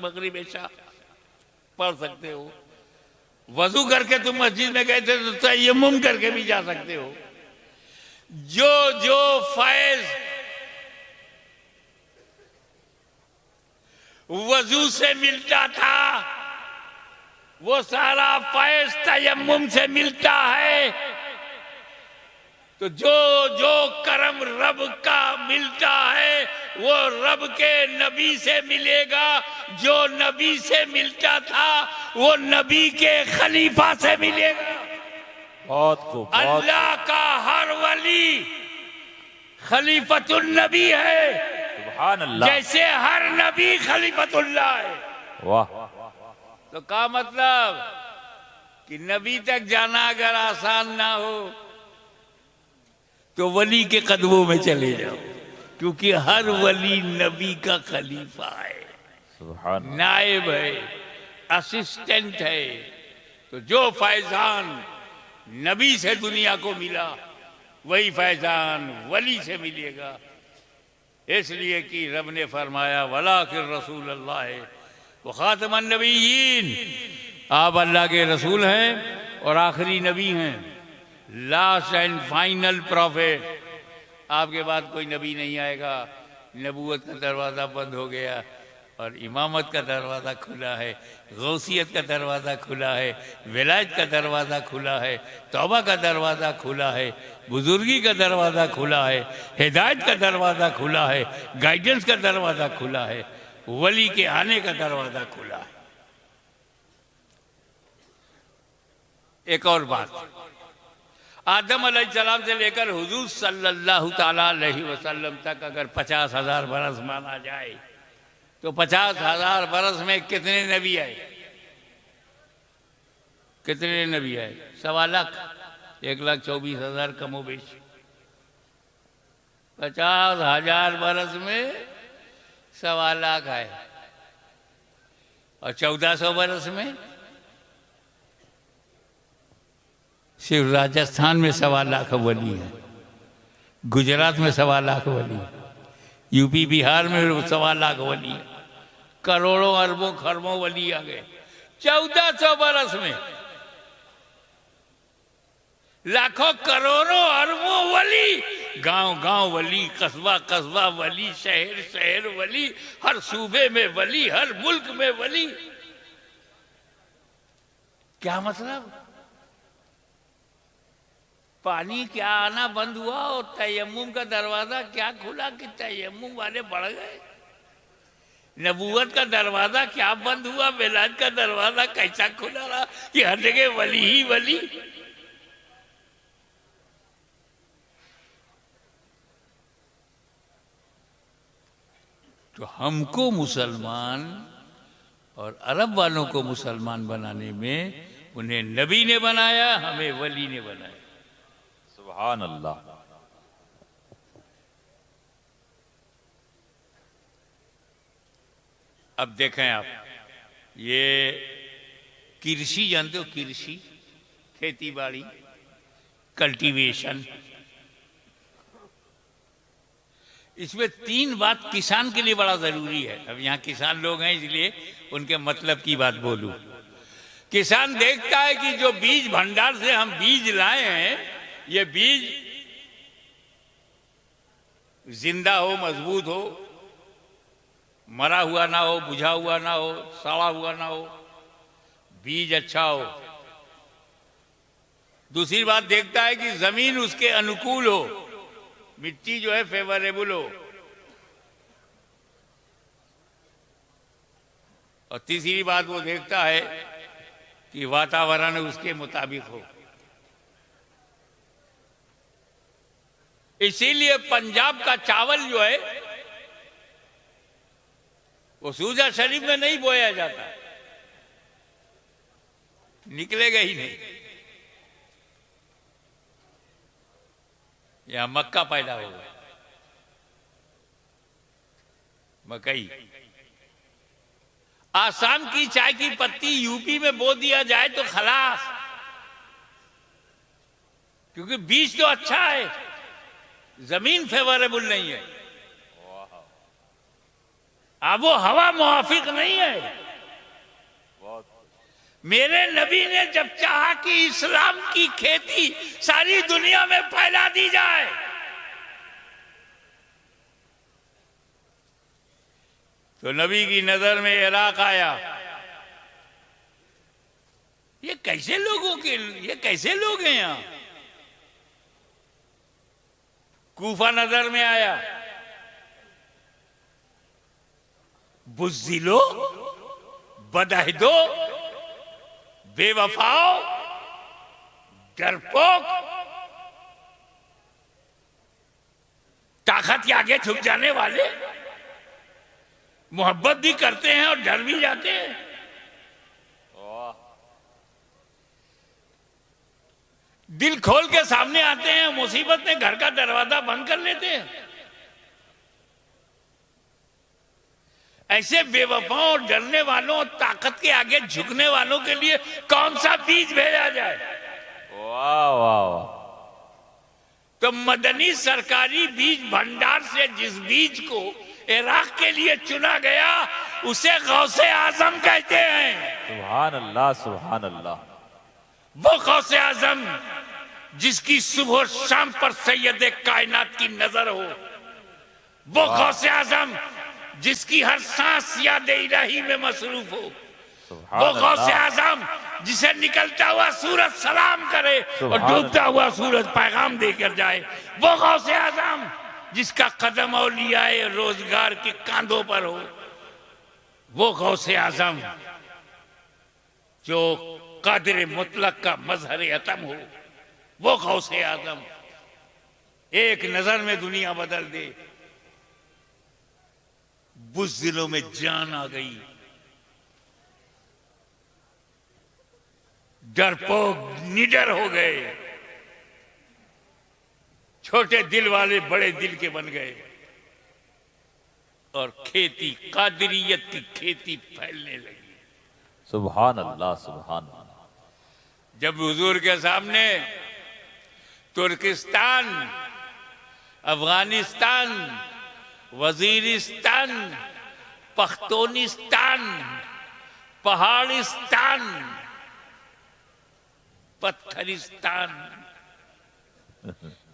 मगरिब इशा पढ़ सकते हो। वजू करके तुम मस्जिद में गए थे तो तयम्मुम करके भी जा सकते हो। जो जो फैज वजू से मिलता था वो सारा फैज तयम्मुम से मिलता है। तो जो जो करम रब का मिलता है वो रब के नबी से मिलेगा। जो नबी से मिलता था वो नबी के खलीफा से मिलेगा। बहुत खूब। अल्लाह का हर वली खलीफतुल नबी है, सुभान अल्लाह। जैसे हर नबी खलीफतुल्लाह है। वाह। तो क्या मतलब कि नबी तक जाना अगर आसान ना हो तो वली के कदमों में चले जाओ, क्योंकि हर वली नबी का खलीफा है, सुभान। नायब है, असिस्टेंट है। तो जो फैजान नबी से दुनिया को मिला वही फैजान वली से मिलेगा। इसलिए कि रब ने फरमाया वलाकिर रसूल अल्लाह है वो खातमुन नबीयीन, आप अल्लाह के रसूल हैं और आखिरी नबी हैं, लास्ट एंड फाइनल प्रॉफिट। आपके बाद कोई नबी नहीं आएगा। नबूवत का दरवाज़ा बंद हो गया और इमामत का दरवाज़ा खुला है, गौसियत का दरवाज़ा खुला है, विलायत का दरवाज़ा खुला है, तौबा का दरवाज़ा खुला है, बुजुर्गी का दरवाज़ा खुला है, हिदायत का दरवाज़ा खुला है, गाइडेंस का दरवाज़ा खुला है, वली के आने का दरवाज़ा खुला है। एक और बात, आदम अलैहिस्सलाम से लेकर हुजूर सल्लल्लाहु ताला अलैहि वसल्लम तक अगर 50,000 बरस माना जाए तो 50,000 बरस में कितने नबी आए? कितने नबी आए? 1.25 लाख, 1,24,000 कमोबेश। 50,000 बरस में 1.25 लाख आए और 1400 बरस में सिर्फ राजस्थान में 1.25 लाख वली है, गुजरात में 1.25 लाख वली है, यूपी बिहार में 1.25 लाख वली है, करोड़ों अरबों खरबों वली आ गए 1400 बरस में। लाखों करोड़ों अरबों वली, गांव गांव वली, कस्बा कस्बा वली, शहर शहर वली, हर सूबे में वली, हर मुल्क में वली। क्या मतलब? पानी क्या आना बंद हुआ और तयम्मुम का दरवाजा क्या खुला कि तयम्मुम वाले बढ़ गए? नबूवत का दरवाजा क्या बंद हुआ, विलायत का दरवाजा कैसा खुला रहा कि हर जगह वली ही वली। तो हमको मुसलमान और अरब वालों को मुसलमान बनाने में उन्हें नबी ने बनाया, हमें वली ने बनाया। सुभान अल्लाह। अब देखें आप, ये कृषि जानते हो? कृषि, खेती बाड़ी, कल्टीवेशन, इसमें 3 बात किसान के लिए बड़ा जरूरी है। अब यहाँ किसान लोग हैं इसलिए उनके मतलब की बात बोलूं। किसान देखता है कि जो बीज भंडार से हम बीज लाए हैं ये बीज जिंदा हो, मजबूत हो, मरा हुआ ना हो, बुझा हुआ ना हो, सड़ा हुआ ना हो, बीज अच्छा हो। दूसरी बात देखता है कि जमीन उसके अनुकूल हो, मिट्टी जो है फेवरेबल हो, और तीसरी बात वो देखता है कि वातावरण उसके मुताबिक हो। इसीलिए पंजाब का चावल जो है वो सूजा शरीफ में नहीं बोया जाता, निकलेगा ही नहीं। यहां मक्का पैदा होगा, मकई। आसाम की चाय की पत्ती यूपी में बो दिया जाए तो खलास, क्योंकि बीज तो अच्छा है, जमीन फेवरेबल नहीं है, अब वो हवा मुआफिक नहीं है। मेरे नबी ने जब चाहा कि इस्लाम की खेती सारी दुनिया में फैला दी जाए, तो नबी की नजर में इराक आया। ये कैसे लोग हैं यहां? कूफा नजर में आया। बुज़दिलो, बदअहदो, बेवफाओ, डरपोक, ताकत के आगे झुक जाने वाले, मोहब्बत भी करते हैं और डर भी जाते हैं। दिल खोल के सामने आते हैं, मुसीबत में घर का दरवाजा बंद कर लेते हैं। ऐसे बेवफाओं, डरने वालों, ताकत के आगे झुकने वालों के लिए कौन सा बीज भेजा जाए? वाह वाह वाह। तो मदनी सरकारी बीज भंडार से जिस बीज को इराक के लिए चुना गया उसे गौसे आजम कहते हैं। सुभान अल्लाह, सुभान अल्लाह। वो गौसे आजम जिसकी सुबह शाम पर सैयद कायनात की नजर हो, वो गौसे आजम जिसकी हर सांस याद इलाही में मसरूफ हो, वो गौसे आजम जिसे निकलता हुआ सूरज सलाम करे और डूबता हुआ सूरज पैगाम देकर जाए, वो गौसे आजम जिसका कदम औलियाए रोजगार के कांधों पर हो, वो गौसे आजम जो कादिर मुतलक का मजहर अतम हो, वो गौसे आजम एक नजर में दुनिया बदल दे। बुज़दिलों में जान आ गई, डरपोक निडर हो गए, छोटे दिल वाले बड़े दिल के बन गए और खेती, कादिरियत की खेती फैलने लगी। सुभान अल्लाह, सुभान अल्लाह। जब हुजूर के सामने तुर्किस्तान, अफगानिस्तान, वजीरिस्तान, पख्तूनिस्तान, पहाड़िस्तान, पत्थरिस्तान,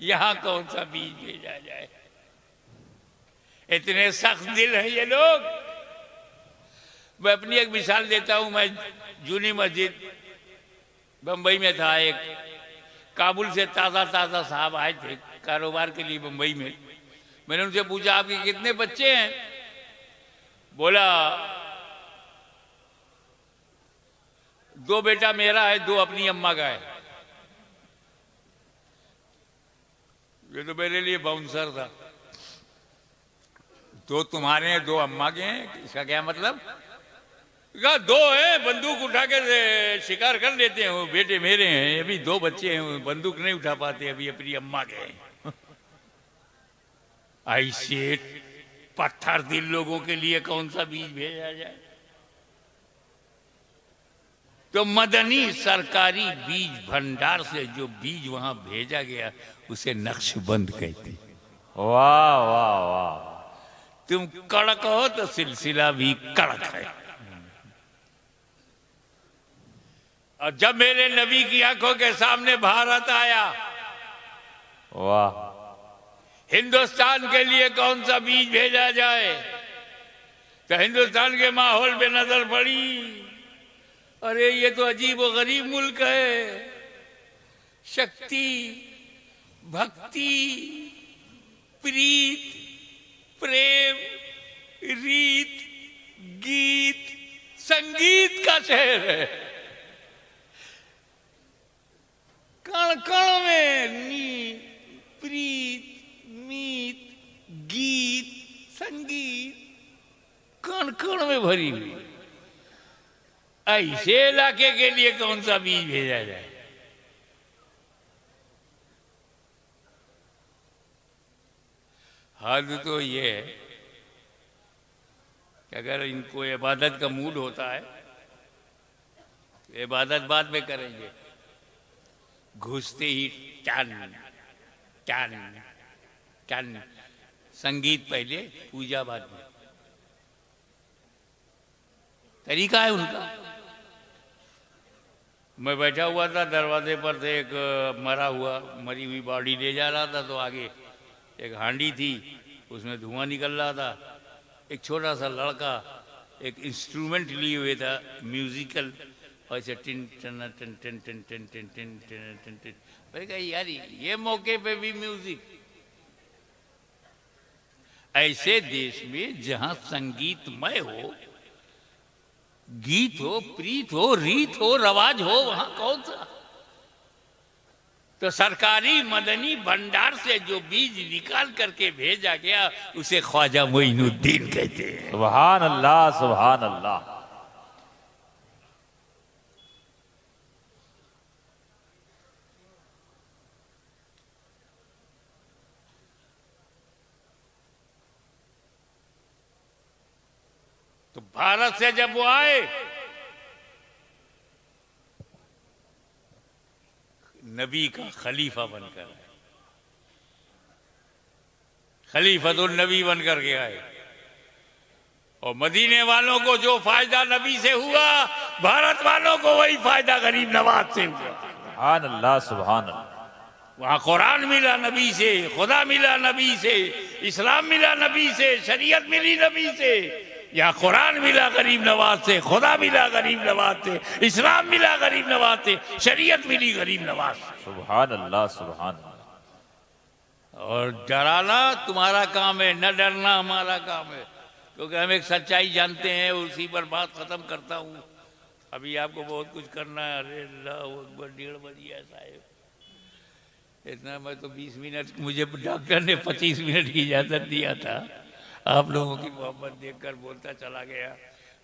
यहां कौन सा बीज भेजा जाए? इतने सख्त दिल हैं ये लोग। मैं अपनी एक मिसाल देता हूं। मैं जूनी मस्जिद बंबई में था, एक काबुल से ताजा ताजा साहब आए थे कारोबार के लिए बंबई में। मैंने उनसे पूछा आपके कितने बच्चे हैं? बोला 2 बेटा मेरा है, 2 अपनी अम्मा का है। ये तो मेरे लिए बाउंसर था। 2 तुम्हारे हैं, 2 अम्मा के हैं, इसका क्या मतलब? कहा 2 हैं, बंदूक उठा के शिकार कर लेते हैं, वो बेटे मेरे हैं। अभी 2 बच्चे हैं, बंदूक नहीं उठा पाते, अभी अपनी अम्मा के हैं। ऐसे पत्थर दिल लोगों के लिए कौन सा बीज भेजा जाए? तो मदनी सरकारी बीज भंडार से जो बीज वहां भेजा गया उसे नक्शबंद कहते। वाह वाह वाह। तुम कड़क हो तो सिलसिला भी कड़क है। और जब मेरे नबी की आंखों के सामने भारत आया, वाह, हिंदुस्तान के लिए कौन सा बीज भेजा जाए? तो हिंदुस्तान के माहौल पे नजर पड़ी, अरे ये तो अजीब व गरीब मुल्क है। शक्ति, भक्ति, प्रीत, प्रेम, रीत, गीत, संगीत का शहर है। कण कण में नीत, प्रीत, संगीत कण कण में भरी हुई, ऐसे इलाके के लिए कौन सा बीज भेजा जाए? हद तो ये है कि अगर इनको इबादत का मूड होता है तो इबादत बाद में करेंगे, घुसते ही टन टन टन, संगीत पहले पूजा बाद में, तरीका है उनका। मैं बैठा हुआ था दरवाजे पर से, एक मरी हुई बॉडी ले जा रहा था, तो आगे एक हांडी थी, उसमें धुआं निकल रहा था। एक छोटा सा लड़का एक इंस्ट्रूमेंट लिए हुए था म्यूजिकल, ऐसे टिन टन टन टन टन टन टन टन टन टन टन। मैंने कहा यार ये मौके पे भी म्यूजिक। ऐसे देश में जहां संगीतमय हो, गीत हो, प्रीत हो, रीत हो, रवाज हो, वहां कौन सा? तो सरकारी मदनी भंडार से जो बीज निकाल करके भेजा गया उसे ख्वाजा मोइनुद्दीन कहते हैं। सुभान अल्लाह, सुभान अल्लाह। तो भारत से जब वो आए, नबी का खलीफा बनकर, खलीफतुल नबी बनकर के आए, और मदीने वालों को जो फायदा नबी से हुआ, भारत वालों को वही फायदा गरीब नवाज से हुआ। सुभान अल्लाह, सुभान अल्लाह। वहां कुरान मिला नबी से, खुदा मिला नबी से, इस्लाम मिला नबी से, शरीयत मिली नबी से। यहाँ कुरान मिला गरीब नवाज से, खुदा मिला गरीब नवाज से, इस्लाम मिला गरीब नवाज से, शरीयत मिली गरीब नवाज से। सुभान अल्लाह, सुभान अल्लाह। और डराना तुम्हारा काम है, न डरना हमारा काम है, क्योंकि हम एक सच्चाई जानते हैं, उसी पर बात खत्म करता हूँ। अभी आपको बहुत कुछ करना है। अरे अल्लाह अकबर, 1:30 बज गया साहब, इतना मैं तो 20 मिनट, मुझे डॉक्टर ने 25 मिनट की इजाजत दिया था। आप लोगों की मोहब्बत देखकर बोलता चला गया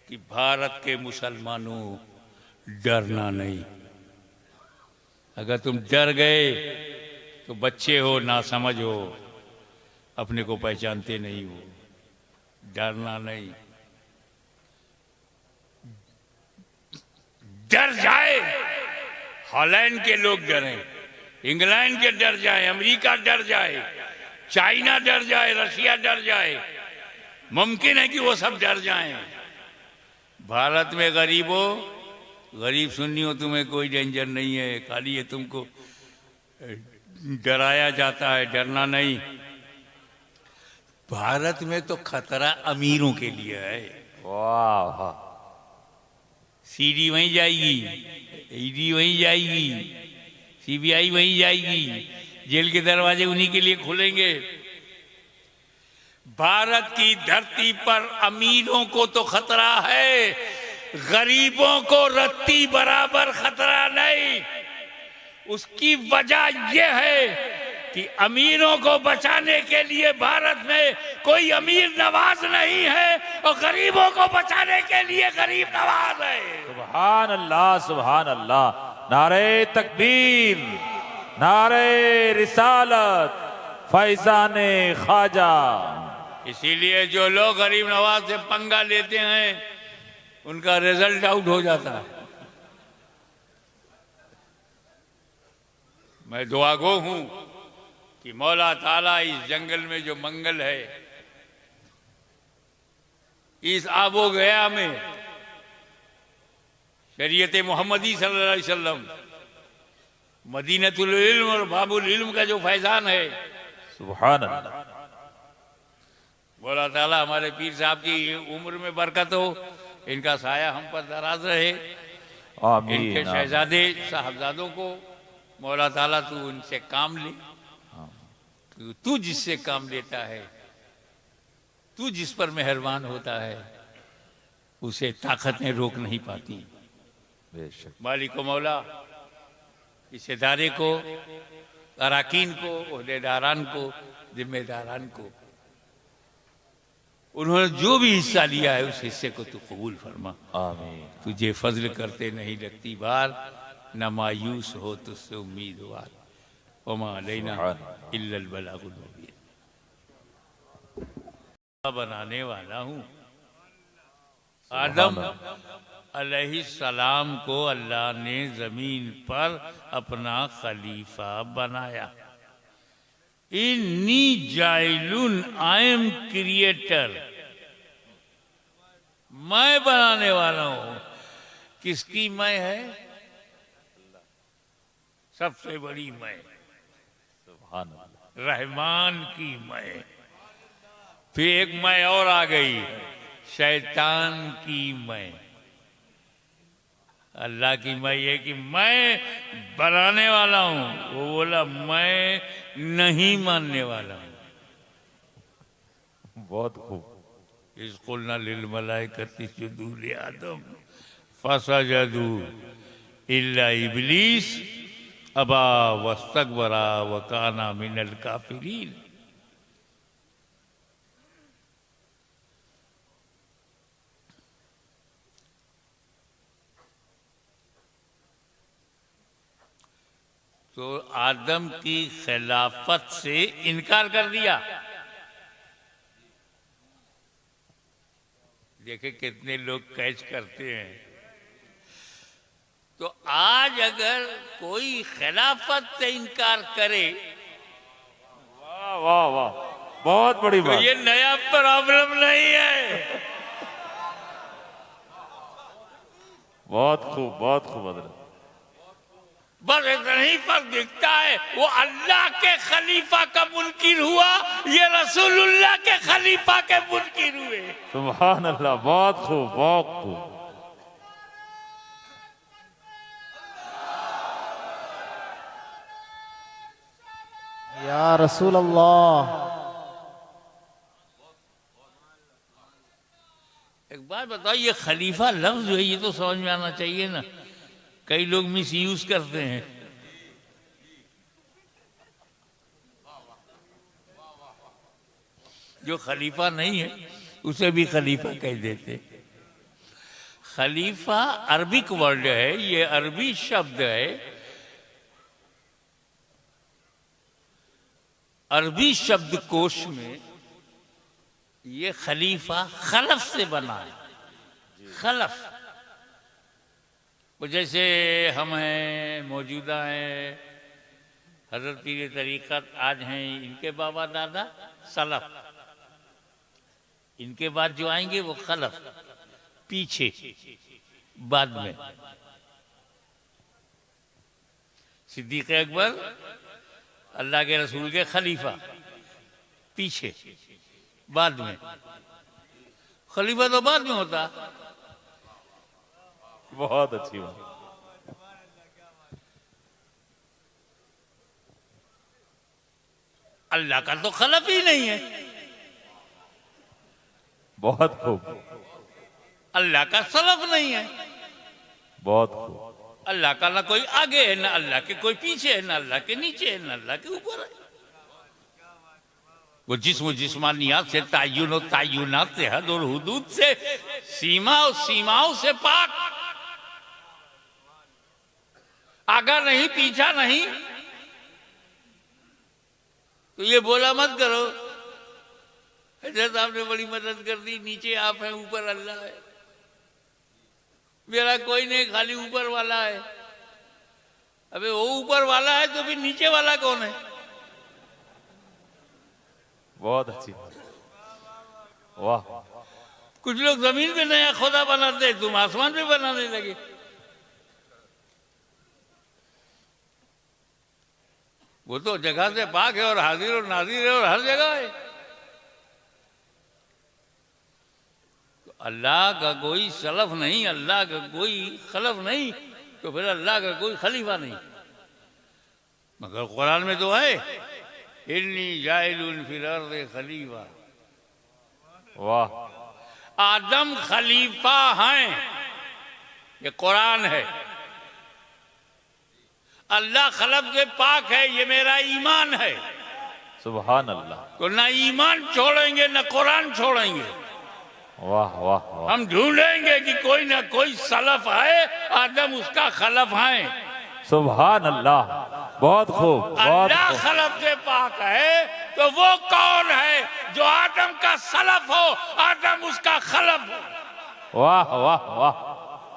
कि भारत के मुसलमानों डरना नहीं। अगर तुम डर गए तो बच्चे हो, नासमझ हो, अपने को पहचानते नहीं हो। डरना नहीं, डर जाए, हॉलैंड के लोग डरें, इंग्लैंड के डर जाए, अमेरिका डर जाए, चाइना डर जाए, रशिया डर जाए, मुमकिन है कि वो सब डर जाएं। भारत में गरीबों, गरीब सुन्नी हो, तुम्हें कोई डेंजर नहीं है, खाली ये तुमको डराया जाता है, डरना नहीं। भारत में तो खतरा अमीरों के लिए है। वाह वाह। सीडी वहीं जाएगी, ईडी वहीं जाएगी, सीबीआई वहीं जाएगी, जेल के दरवाजे उन्हीं के लिए खुलेंगे। भारत की धरती पर अमीरों को तो खतरा है, गरीबों को रत्ती बराबर खतरा नहीं। उसकी वजह यह है कि अमीरों को बचाने के लिए भारत में कोई अमीर नवाज नहीं है, और गरीबों को बचाने के लिए गरीब नवाज है। सुभान अल्लाह, सुभान अल्लाह। नारे तकबीर, नारे रिसालत, फैजाने ख्वाजा। इसीलिए जो लोग गरीब नवाज से पंगा लेते हैं उनका रिजल्ट आउट हो जाता है। मैं दुआगो हूं कि मौला ताला इस जंगल में जो मंगल है, इस आबो गया में शरीयत मोहम्मदी सल्लल्लाहु अलैहि वसल्लम, मदीनतुल इल्म और बाबुल इल्म का जो फैजान है, सुभान अल्लाह। मौला ताला हमारे पीर साहब की उम्र में बरकत हो, इनका साया हम पर दराज रहे, आमीन। इनके शहजादे साहबजादों को मौला ताला तू उनसे काम ले। तू जिससे काम लेता है, तू जिस पर मेहरबान होता है, उसे ताकतें रोक नहीं पाती। बेशक। मालिक मौला इस इदारे को, अराकीन को, ओहदेदारान को, जिम्मेदारान को उन्होंने जो भी हिस्सा लिया है उस हिस्से को तू कबूल फरमा। आमीन। तुझे फजल करते नहीं लगती बार, न मायूस हो तुझसे उम्मीदवार, वमा अलैना इल्लल बलागुल मुबीन। बनाने वाला हूँ। आदम अलैहिस्सलाम को अल्लाह ने जमीन पर अपना खलीफा बनाया। इन्नी जाइलुन, आई एम क्रिएटर, मैं बनाने वाला हूं। किसकी मैं है? सबसे बड़ी मैं, सुभान अल्लाह। रहमान की मैं। फिर एक मैं और आ गई, शैतान की मैं। अल्लाह की मैं ये कि मैं बनाने वाला हूं, वो बोला मैं नहीं मानने वाला हूं। बहुत खूब। इसकुलना लिल मलाइकति सुजूदू लि आदम फसजदू इल्ला इब्लीस अबा वस्तकबरा व काना मिनल काफिरीन। तो आदम की खिलाफत से इनकार कर दिया। देखे कितने लोग कैच करते हैं। तो आज अगर कोई खिलाफत से इनकार करे वाह वाह वाह, बहुत बड़ी तो बात। ये नया प्रॉब्लम नहीं है। बहुत खूब, बहुत खूब हजरत। बस इतना ही फर्क दिखता है, वो अल्लाह के खलीफा का मुनकिर हुआ, ये रसूलुल्लाह के खलीफा के मुनकिर हुए। सुभान अल्लाह, बहुत खूब, बहुत खूब। या रसूल अल्लाह। एक बात बताओ, ये खलीफा लफ्ज जो है ये तो समझ में आना चाहिए ना। कई लोग मिस यूज करते हैं। जो खलीफा नहीं है उसे भी खलीफा कह देते। खलीफा अरबिक वर्ड है, ये अरबी शब्द है। अरबी शब्दकोश में ये खलीफा खलफ से बना है। खलफ, वो जैसे हम हैं, मौजूदा हैं, हजरत पीर तरीक़त आज हैं, इनके बाबा दादा सलफ, इनके बाद जो आएंगे वो खलफ, पीछे बाद में। सिद्दीक़ अकबर अल्लाह के रसूल के खलीफा, पीछे बाद में। खलीफा तो बाद में होता। बहुत अच्छी बात। अल्लाह का तो खलफ ही नहीं है। बहुत खूब, अल्लाह का सलफ नहीं है। बहुत खूब। अल्लाह का ना कोई आगे है, ना अल्लाह के कोई पीछे है, ना अल्लाह के नीचे है, ना अल्लाह के ऊपर है। वो जिस्म जिस्मानियात से, तायुन और तायुनात से, हद और हुदूद से, सीमा और सीमाओं से पाक। आगा नहीं, पीछा नहीं। तो ये बोला मत करो हजरत आपने बड़ी मदद कर दी, नीचे आप हैं, ऊपर अल्लाह है। मेरा कोई नहीं, खाली ऊपर वाला है। अबे वो ऊपर वाला है तो फिर नीचे वाला कौन है? बहुत अच्छी बात। वाह। कुछ लोग जमीन पे नया खुदा बनाते, तुम आसमान पे बनाने लगे। वो तो जगह से पाक है और हाजिर और नाजिर है और हर जगह है। तो अल्लाह का कोई सलफ नहीं, अल्लाह का कोई खलफ नहीं, तो फिर अल्लाह का कोई खलीफा नहीं। मगर कुरान में तो है, इन्नी जाइलुन फिल अर्ज़ खलीफा। वाह। आदम खलीफा हैं, ये कुरान है। अल्लाह खलब से पाक है, ये मेरा ईमान है। सुभान अल्लाह। तो ना ईमान छोड़ेंगे ना कुरान छोड़ेंगे। वाह वाह वाह। हम ढूंढेंगे कि कोई ना कोई सलफ है, आदम उसका खलफ है। सुभान अल्लाह, बहुत खूब, बहुत अल्लाह खूब। खलफ से पाक है, तो वो कौन है जो आदम का सलफ हो, आदम उसका खलफ हो। वाह वाह वाह,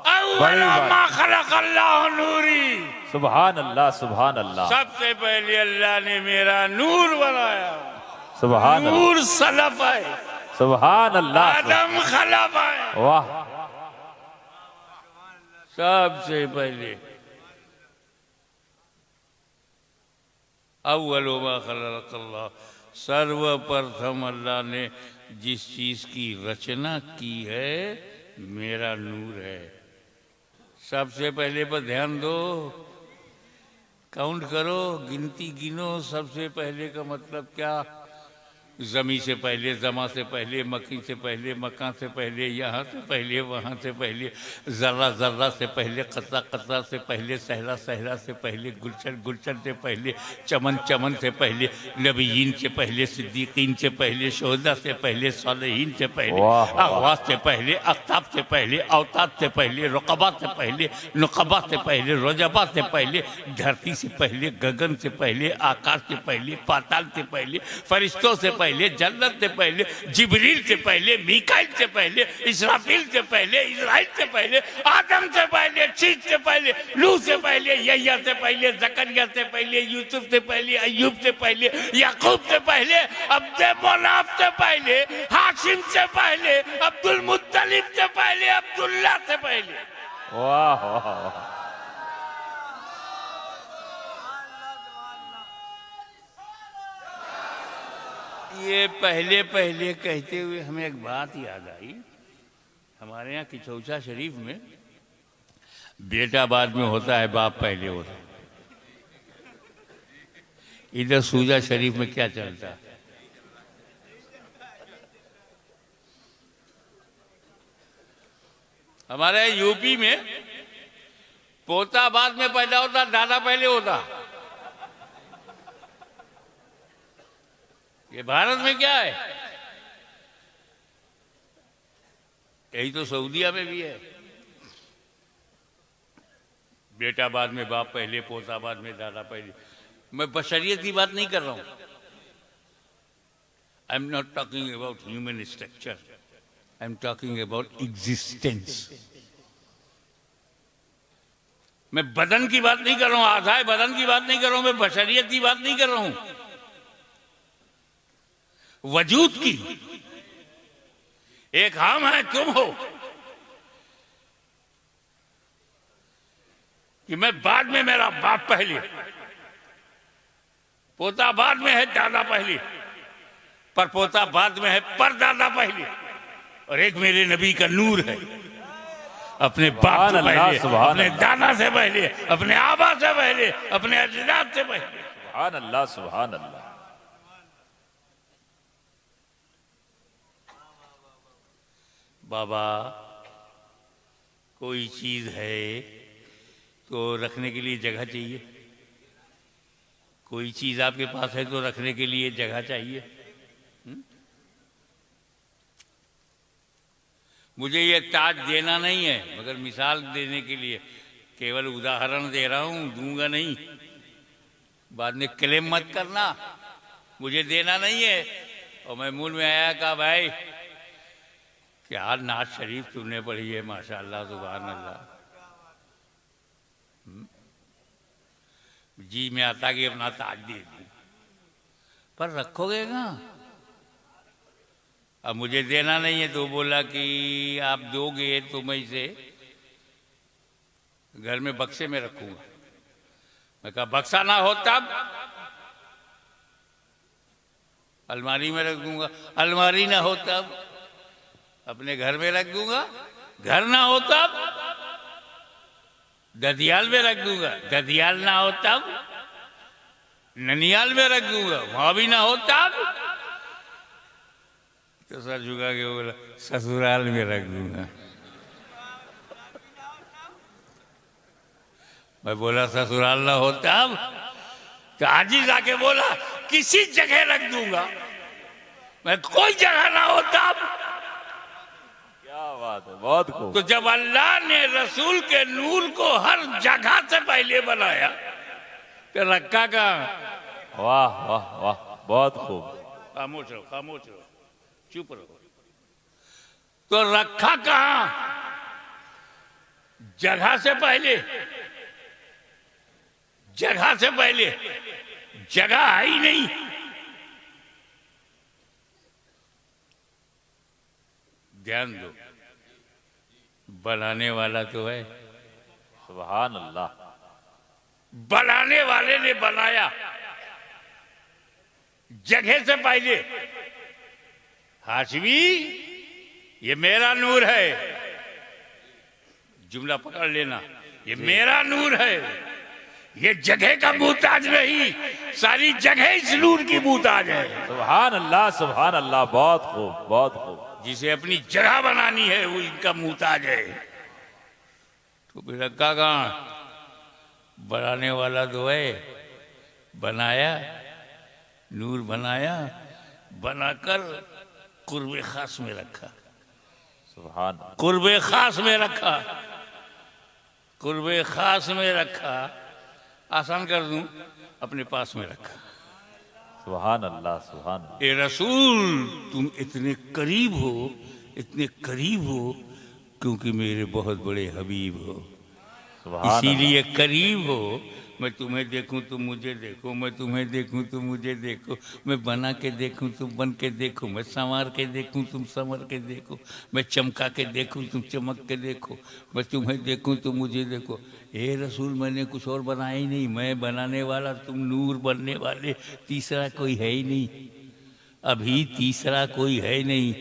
बड़ी बात। मा खलक अल्लाह नूरी, सुभान अल्लाह, सुभान अल्लाह, सबसे पहले अल्लाह ने मेरा नूर बनाया। सुभान अल्लाह, नूर सलफ है, सुभान अल्लाह, आदम खलफ है। वाह। सबसे पहले अव्वल मा खलक अल्लाह, सर्वप्रथम अल्लाह ने जिस चीज की रचना की है मेरा नूर है। सबसे पहले पर ध्यान दो, काउंट करो, गिनती गिनो। सबसे पहले का मतलब क्या? जमी से पहले, जमा से पहले, मक्की से पहले, मक्का से पहले, यहाँ से पहले, वहाँ से पहले, जर्रा जर्रा से पहले, कतरा कतरा से पहले, सहरा सहरा से पहले, गुलशन गुलशन से पहले, चमन चमन से पहले, नबीयीन से पहले, सिद्दीकीन से पहले, शोहदा से पहले, सालेहीन से पहले, अगवास से पहले, अख्ताब से पहले, अवताद से पहले, रुकबा से पहले, नुकबा से पहले, रोजबा से पहले, धरती से पहले, गगन से पहले, आकाश से पहले, पाताल से पहले, फरिश्तों से पहले, जन्नत से पहले, जिब्रील से पहले, मीकाइल से पहले, इसराफील से पहले, इजराइल से पहले, आदम से पहले, शीश से पहले, नूह से पहले, यहया से पहले, जकरिया से पहले, यूसुफ से पहले, अय्यूब से पहले, याकूब से पहले, अब्दे मोनाफ से पहले, हाशिम से पहले, अब्दुल मुत्तलिब से पहले, अब्दुल्ला से पहले। वाह वाह वाह। ये पहले पहले कहते हुए हमें एक बात याद आई। हमारे यहाँ किचौचा शरीफ में बेटा बाद में होता है, बाप पहले होता है। इधर सूजा शरीफ में क्या चलता है? हमारे यूपी में पोता बाद में पैदा होता, दादा पहले होता। ये भारत में क्या है? यही तो सऊदीया में भी है। बेटा बाद में, बाप पहले, पोता बाद में, दादा पहले। मैं बशरियत की बात नहीं कर रहा हूं। I am not talking about human structure, I am talking about existence. मैं बदन की बात नहीं कर रहा हूं, आधार बदन की बात नहीं कर रहा हूं, मैं बशरियत की बात नहीं कर रहा हूं, वजूद की। एक हम हैं, तुम हो, कि मैं बाद में, मेरा बाप पहले, पोता बाद में है, दादा पहले, पर पोता बाद में है, पर दादा पहले। और एक मेरे नबी का नूर है, अपने बाप से पहले, अपने दादा से पहले, अपने आबा से पहले, अपने अजदाद से पहले। सुभान अल्लाह, सुभान अल्लाह। बाबा, कोई चीज है तो रखने के लिए जगह चाहिए। कोई चीज आपके पास है तो रखने के लिए जगह चाहिए। मुझे ये ताज देना नहीं है, मगर मिसाल देने के लिए केवल उदाहरण दे रहा हूं, दूंगा नहीं। बाद में क्लेम मत करना, मुझे देना नहीं है। और मैं मुंह में आया, कहा भाई क्या नाज शरीफ सुनने पड़ी है, माशाअल्लाह, सुभान अल्लाह। जी मैं आता कि अपना ताज दे दूं, पर रखोगे कहाँ? अब मुझे देना नहीं है तो बोला कि आप दोगे तो मैं इसे घर में बक्से में रखूंगा। मैं कहा बक्सा ना हो तब अलमारी में रख दूंगा, अलमारी ना हो तब अपने घर में रख दूंगा, घर ना हो तब ददियाल में रख दूंगा, ददियाल ना हो तब ननियाल में रख दूंगा, वहां भी ना हो तब तो सर झुका के बोला ससुराल में रख दूंगा। मैं बोला ससुराल ना हो तब, तो आज ही जाके बोला किसी जगह रख दूंगा। मैं कोई जगह ना हो तब क्या बात है, बहुत खूब। तो जब अल्लाह ने रसूल के नूर को हर जगह से पहले बनाया तो रखा कहाँ? वाह वाह वाह, बहुत खूब। खामोश रहो, खामोश रहो, चुप रहो। तो रखा कहाँ? जगह से पहले, जगह से पहले। जगह है ही नहीं। ध्यान दो, बनाने वाला तो है। सुभान अल्लाह। बनाने वाले ने बनाया जगह से पहले। हाशमी, ये मेरा नूर है। जुमला पकड़ लेना, ये मेरा नूर है। ये जगह का मुहताज नहीं, सारी जगह इस नूर की मुहताज है। सुभान अल्लाह, सुभान अल्लाह, बहुत खूब, बहुत खूब। जिसे अपनी जगह बनानी है वो इनका मुहताज है। तो फिर रखा कहाँ? बनाने वाला तो है। बनाया, नूर बनाया, बनाकर कुर्बे खास में रखा। सुभान। कुर्बे खास में रखा, कुर्बे खास में रखा। आसान कर दूं, अपने पास में रखा। सुभान अल्लाह, सुभान अल्लाह। ए रसूल, तुम इतने करीब हो, इतने करीब हो क्योंकि मेरे बहुत बड़े हबीब हो। सुभान इसीलिए करीब हो। मैं तुम्हें देखूं तुम मुझे देखो, मैं तुम्हें देखूं तुम मुझे देखो, मैं बना के देखूं तुम बन के देखो, मैं संवार के देखूं तुम संवर के देखो, मैं चमका के देखूं तुम चमक के देखो, मैं तुम्हें देखूं तुम मुझे देखो। ए रसूल, मैंने कुछ और बनाया ही नहीं, मैं बनाने वाला, तुम नूर बनने वाले। तीसरा कोई है ही नहीं, अभी तीसरा कोई है नहीं।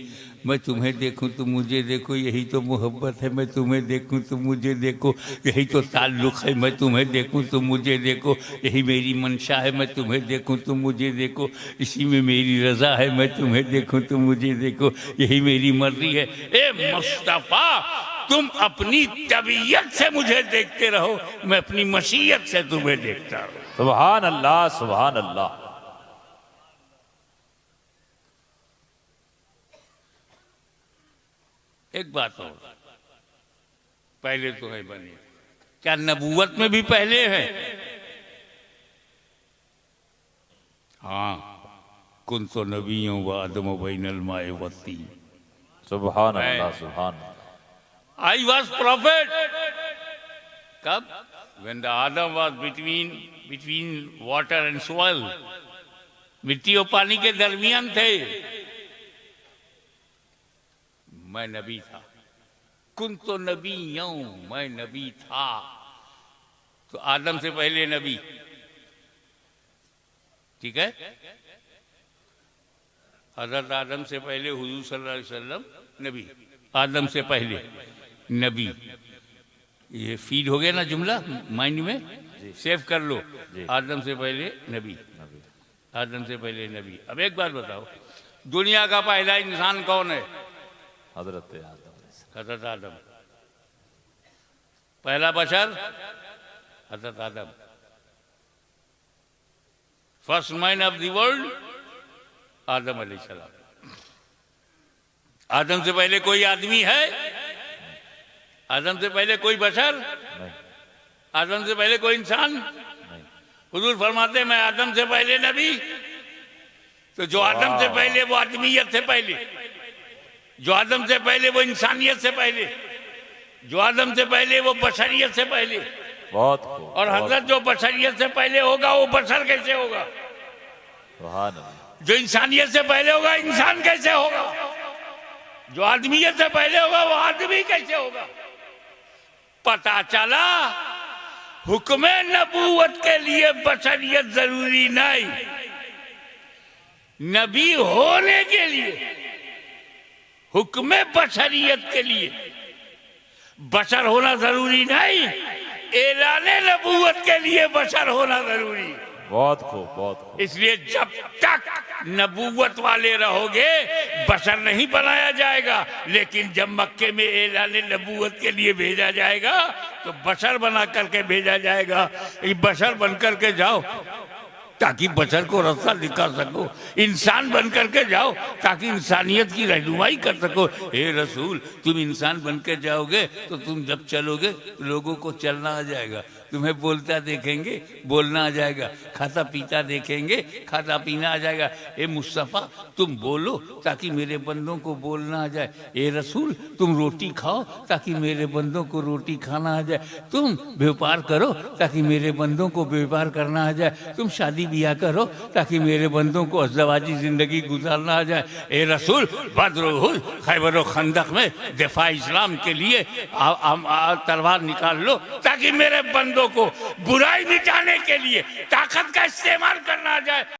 मैं तुम्हें देखूं तुम मुझे देखो, यही तो मोहब्बत है। मैं तुम्हें देखूं तुम मुझे देखो, यही तो ताल्लुक़ है। मैं तुम्हें देखूं तुम मुझे देखो, यही मेरी मंशा है। मैं तुम्हें देखूं तुम मुझे देखो, इसी में मेरी रज़ा है। मैं तुम्हें देखूं तुम मुझे देखो, यही मेरी मर्जी है। ए मुस्तफ़ा, तुम अपनी तबीयत से मुझे देखते रहो, मैं अपनी मशीयत से तुम्हें देखता रहूं। सुभान अल्लाह, सुभान अल्लाह। एक बात और, पहले तो है बने, क्या नबूवत में भी पहले है? हाँ, कुन तो नबियों व आदम बैनल माए वती। सुभान अल्लाह, सुभान। I was profit. कब? when the Adam was between water and soil, मिट्टी और पानी के दरमियान थे, मैं नबी था। कुन तो नबी यूं, मैं नबी था। तो आदम से पहले नबी, ठीक है? हजरत आदम से पहले हुजूर सल्लल्लाहु अलैहि वसल्लम नबी, आदम से पहले नबी। ये फीड हो गया ना जुमला माइंड में, सेव कर लो। आदम से पहले नबी, आदम से पहले नबी। अब एक बात बताओ, दुनिया का पहला इंसान कौन है? हजरत आदम। हजरत आदम। पहला बशर हजरत आदम। First man of the world आदम अलैहिस्सलाम। आदम से पहले कोई आदमी है? आदम से पहले कोई बशर? नहीं। आदम से पहले कोई इंसान? हुजूर फरमाते हैं, मैं आदम से पहले नबी। तो जो आदम से पहले वो आदमियत से पहले, जो आदम से पहले वो इंसानियत से पहले, जो आदम से पहले वो बशरियत से पहले। बहुत खूब। और हजरत जो बशरियत से पहले होगा वो बशर कैसे होगा? सुभान अल्लाह। जो इंसानियत से पहले होगा इंसान कैसे होगा? जो आदमियत से पहले होगा वो आदमी कैसे होगा? पता चला हुक्म नबूवत के लिए बशरियत जरूरी नहीं, नबी होने के लिए हुक्म बशरियत के लिए बशर होना जरूरी नहीं, ऐलाने नबूवत के लिए बशर होना जरूरी। बहुत खूब, बहुत खूब। इसलिए जब तक नबूवत वाले रहोगे बशर नहीं बनाया जाएगा, लेकिन जब मक्के में ऐलाने नबूवत के लिए भेजा जाएगा तो बशर बना करके भेजा जाएगा। ये बशर बन करके जाओ, ताकि बशर को रास्ता दिखा सको, इंसान बन करके जाओ ताकि इंसानियत की रहनुमाई कर सको। हे रसूल, तुम इंसान बन के जाओगे तो तुम जब चलोगे तो लोगों को चलना आ जाएगा, तुम्हें बोलता देखेंगे बोलना आ जाएगा, खाता पीता देखेंगे खाता पीना आ जाएगा। ए मुस्तफ़ा, तुम बोलो ताकि मेरे बंदों को बोलना आ जाए। ए रसूल, तुम रोटी खाओ ताकि मेरे बंदों को रोटी खाना आ जाए। तुम व्यापार करो ताकि मेरे बंदों को व्यापार करना आ जाए। तुम शादी ब्याह करो ताकि मेरे बंदों को अज़दवाजी जिंदगी गुजारना आ जाए। ए रसूल, बद्र उहुद खैबर और खंदक में दिफा इस्लाम के लिए तलवार निकाल लो ताकि मेरे बंदों को बुराई मिटाने के लिए ताकत का इस्तेमाल करना आ जाए।